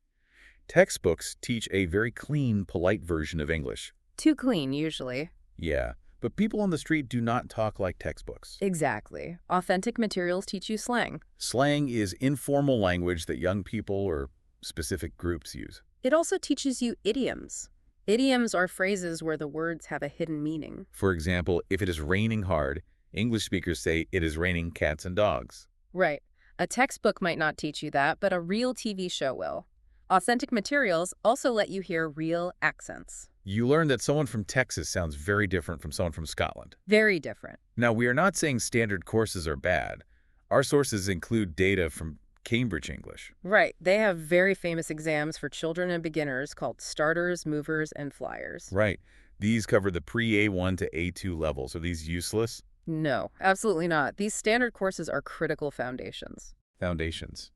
Textbooks teach a very clean, polite version of English. Too clean, usually. Yeah, but people on the street do not talk like textbooks. Exactly. Authentic materials teach you slang. Slang is informal language that young people or specific groups use. It also teaches you idioms. Idioms are phrases where the words have a hidden meaning. For example, if it is raining hard, English speakers say it is raining cats and dogs. Right. A textbook might not teach you that, but a real TV show will. Authentic materials also let you hear real accents. You learn that someone from Texas sounds very different from someone from Scotland. Very different. Now, we are not saying standard courses are bad. Our sources include data from Cambridge English. Right. They have very famous exams for children and beginners called starters, movers, and flyers. Right. These cover the pre-A1 to A2 levels. Are these useless? No, absolutely not. These standard courses are critical foundations. Foundations.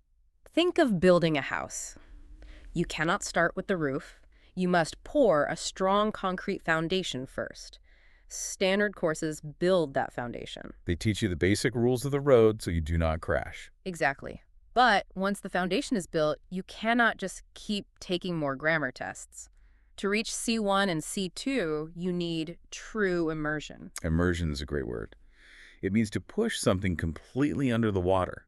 Think of building a house. You cannot start with the roof. You must pour a strong concrete foundation first. Standard courses build that foundation. They teach you the basic rules of the road so you do not crash. Exactly. But once the foundation is built, you cannot just keep taking more grammar tests. To reach C1 and C2, you need true immersion. Immersion is a great word. It means to push something completely under the water.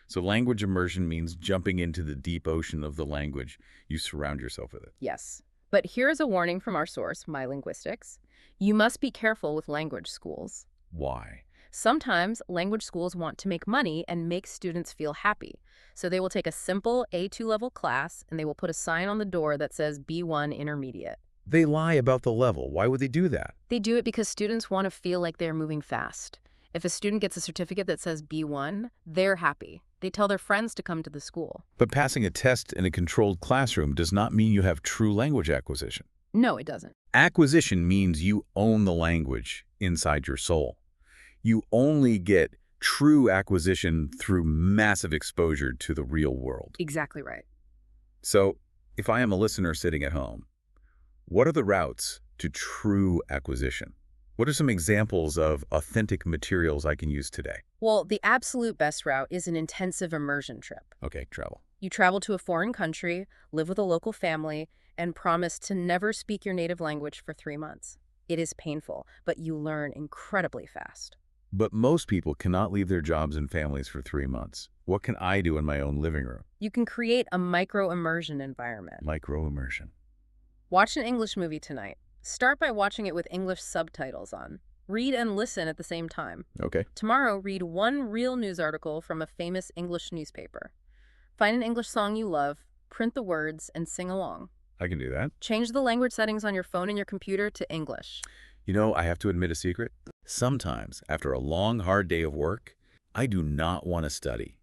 So language immersion means jumping into the deep ocean of the language. You surround yourself with it. Yes. But here is a warning from our source, My Linguistics. You must be careful with language schools. Why? Sometimes language schools want to make money and make students feel happy. So they will take a simple A2 level class and they will put a sign on the door that says B1 Intermediate. They lie about the level. Why would they do that? They do it because students want to feel like they're moving fast. If a student gets a certificate that says B1, they're happy. They tell their friends to come to the school. But passing a test in a controlled classroom does not mean you have true language acquisition. No, it doesn't. Acquisition means you own the language inside your soul. You only get true acquisition through massive exposure to the real world. Exactly right. So, if I am a listener sitting at home, what are the routes to true acquisition? What are some examples of authentic materials I can use today? Well, the absolute best route is an intensive immersion trip. Okay, travel. You travel to a foreign country, live with a local family, and promise to never speak your native language for 3 months. It is painful, but you learn incredibly fast. But most people cannot leave their jobs and families for 3 months. What can I do in my own living room? You can create a micro-immersion environment. Micro-immersion. Watch an English movie tonight. Start by watching it with English subtitles on. Read and listen at the same time. Okay. Tomorrow, read one real news article from a famous English newspaper. Find an English song you love, print the words, and sing along. I can do that. Change the language settings on your phone and your computer to English. You know, I have to admit a secret. Sometimes, after a long, hard day of work, I do not want to study.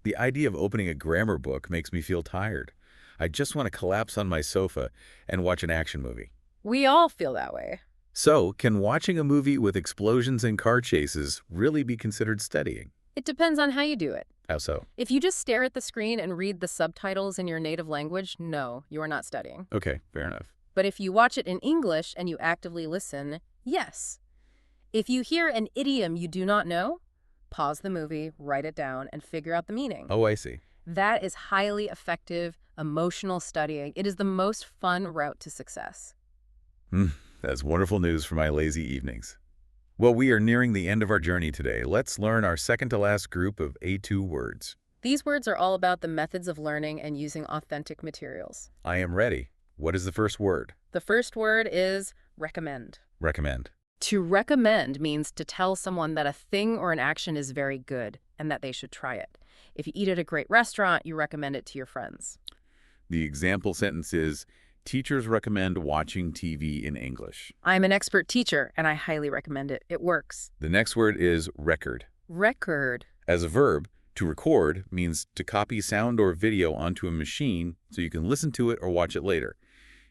The idea of opening a grammar book makes me feel tired. I just want to collapse on my sofa and watch an action movie. We all feel that way. So, can watching a movie with explosions and car chases really be considered studying? It depends on how you do it. How so? If you just stare at the screen and read the subtitles in your native language, no, you are not studying. Okay, fair enough. But if you watch it in English and you actively listen, yes. If you hear an idiom you do not know, pause the movie, write it down, and figure out the meaning. Oh, I see. That is highly effective emotional studying. It is the most fun route to success. That's wonderful news for my lazy evenings. Well, we are nearing the end of our journey today. Let's learn our second-to-last group of A2 words. These words are all about the methods of learning and using authentic materials. I am ready. What is the first word? The first word is recommend. Recommend. To recommend means to tell someone that a thing or an action is very good and that they should try it. If you eat at a great restaurant, you recommend it to your friends. The example sentence is, teachers recommend watching TV in English. I'm an expert teacher, and I highly recommend it. It works. The next word is record. Record. As a verb, to record means to copy sound or video onto a machine so you can listen to it or watch it later.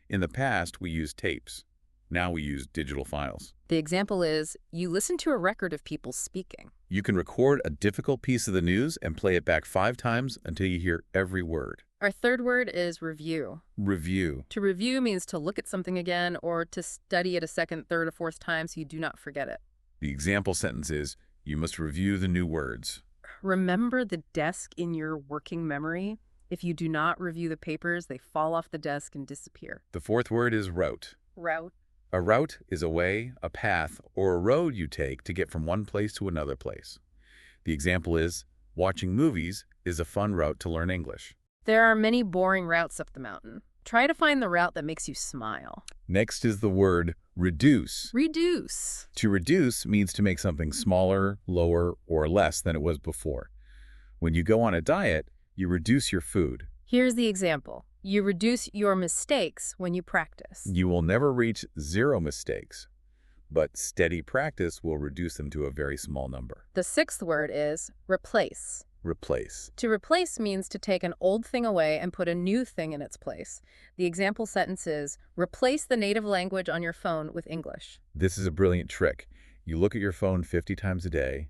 In the past, we used tapes. Now we use digital files. The example is, you listen to a record of people speaking. You can record a difficult piece of the news and play it back 5 times until you hear every word. Our third word is review. Review. To review means to look at something again or to study it a second, third, or fourth time so you do not forget it. The example sentence is, you must review the new words. Remember the desk in your working memory? If you do not review the papers, they fall off the desk and disappear. The fourth word is route. Route. A route is a way, a path, or a road you take to get from one place to another place. The example is, watching movies is a fun route to learn English. There are many boring routes up the mountain. Try to find the route that makes you smile. Next is the word reduce. Reduce. To reduce means to make something smaller, lower, or less than it was before. When you go on a diet, you reduce your food. Here's the example. You reduce your mistakes when you practice. You will never reach 0 mistakes, but steady practice will reduce them to a very small number. The sixth word is replace. Replace. To replace means to take an old thing away and put a new thing in its place. The example sentence is, replace the native language on your phone with English. This is a brilliant trick. You look at your phone 50 times a day.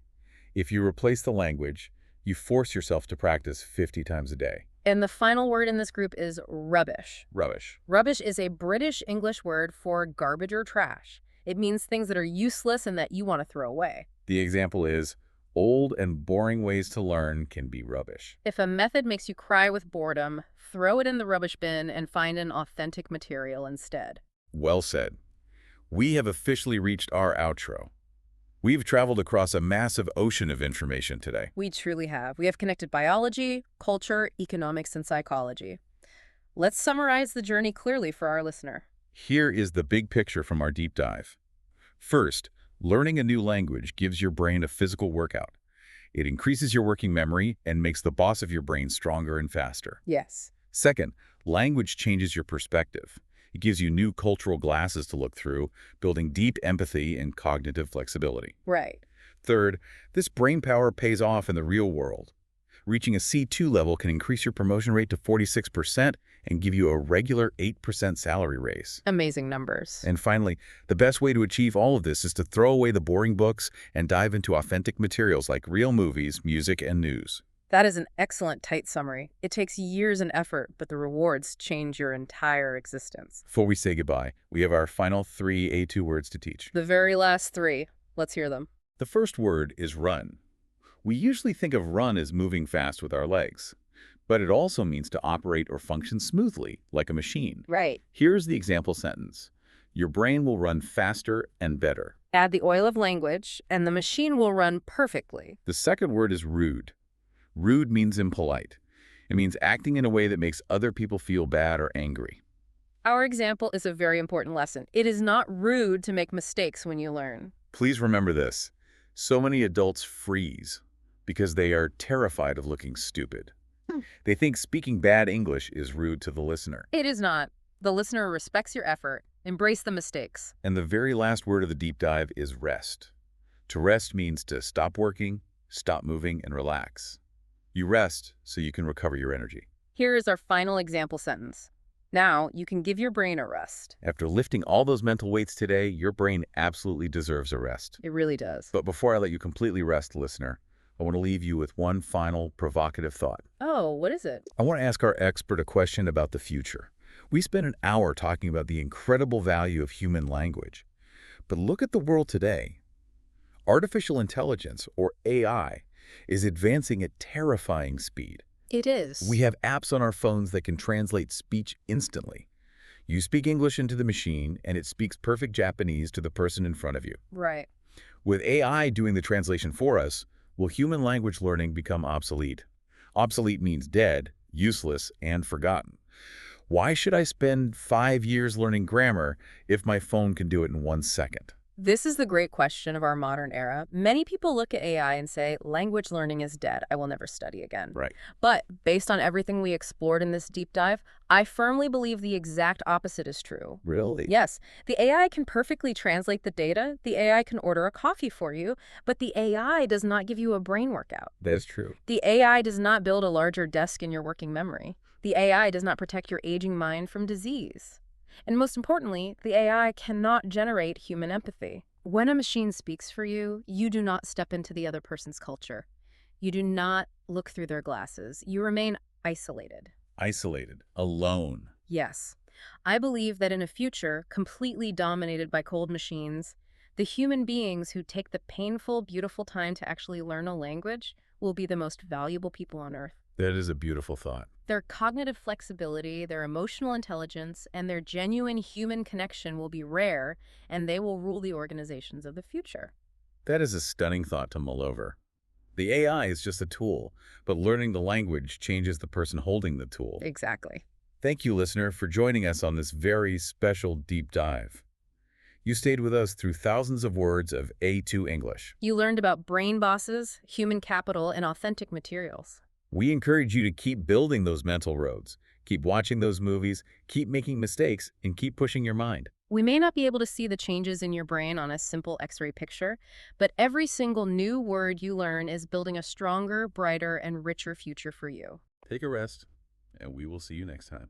If you replace the language, you force yourself to practice 50 times a day. And the final word in this group is rubbish. Rubbish. Rubbish is a British English word for garbage or trash. It means things that are useless and that you want to throw away. The example is, old and boring ways to learn can be rubbish. If a method makes you cry with boredom, throw it in the rubbish bin and find an authentic material instead. Well said. We have officially reached our outro. We've traveled across a massive ocean of information today. We truly have. We have connected biology, culture, economics, and psychology. Let's summarize the journey clearly for our listener. Here is the big picture from our deep dive. First, learning a new language gives your brain a physical workout. It increases your working memory and makes the boss of your brain stronger and faster. Yes. Second, language changes your perspective. It gives you new cultural glasses to look through, building deep empathy and cognitive flexibility. Right. Third, this brain power pays off in the real world. Reaching a C2 level can increase your promotion rate to 46% and give you a regular 8% salary raise. Amazing numbers. And finally, the best way to achieve all of this is to throw away the boring books and dive into authentic materials like real movies, music, and news. That is an excellent tight summary. It takes years and effort, but the rewards change your entire existence. Before we say goodbye, we have our final 3 A2 words to teach. The very last 3. Let's hear them. The first word is run. We usually think of run as moving fast with our legs, but it also means to operate or function smoothly, like a machine. Right. Here's the example sentence. Your brain will run faster and better. Add the oil of language, and the machine will run perfectly. The second word is rude. Rude means impolite. It means acting in a way that makes other people feel bad or angry. Our example is a very important lesson. It is not rude to make mistakes when you learn. Please remember this. So many adults freeze because they are terrified of looking stupid. They think speaking bad English is rude to the listener. It is not. The listener respects your effort. Embrace the mistakes. And the very last word of the deep dive is rest. To rest means to stop working, stop moving, and relax. You rest so you can recover your energy. Here is our final example sentence. Now you can give your brain a rest. After lifting all those mental weights today, your brain absolutely deserves a rest. It really does. But before I let you completely rest, listener, I want to leave you with one final provocative thought. Oh, what is it? I want to ask our expert a question about the future. We spent an hour talking about the incredible value of human language. But look at the world today. Artificial intelligence, or AI, is advancing at terrifying speed. It is. We have apps on our phones that can translate speech instantly. You speak English into the machine, and it speaks perfect Japanese to the person in front of you. Right. With AI doing the translation for us, will human language learning become obsolete? Obsolete means dead, useless, and forgotten. Why should I spend 5 years learning grammar if my phone can do it in 1 second? This is the great question of our modern era. Many people look at AI and say, language learning is dead. I will never study again. Right. But based on everything we explored in this deep dive, I firmly believe the exact opposite is true. Really? Yes, the AI can perfectly translate the data, the AI can order a coffee for you, but the AI does not give you a brain workout. That's true. The AI does not build a larger desk in your working memory. The AI does not protect your aging mind from disease. And most importantly, the AI cannot generate human empathy. When a machine speaks for you, you do not step into the other person's culture. You do not look through their glasses. You remain isolated. Isolated. Alone. Yes. I believe that in a future completely dominated by cold machines, the human beings who take the painful, beautiful time to actually learn a language will be the most valuable people on Earth. That is a beautiful thought. Their cognitive flexibility, their emotional intelligence, and their genuine human connection will be rare, and they will rule the organizations of the future. That is a stunning thought to mull over. The AI is just a tool, but learning the language changes the person holding the tool. Exactly. Thank you, listener, for joining us on this very special deep dive. You stayed with us through thousands of words of A2 English. You learned about brain bosses, human capital, and authentic materials. We encourage you to keep building those mental roads, keep watching those movies, keep making mistakes, and keep pushing your mind. We may not be able to see the changes in your brain on a simple X-ray picture, but every single new word you learn is building a stronger, brighter, and richer future for you. Take a rest, and we will see you next time.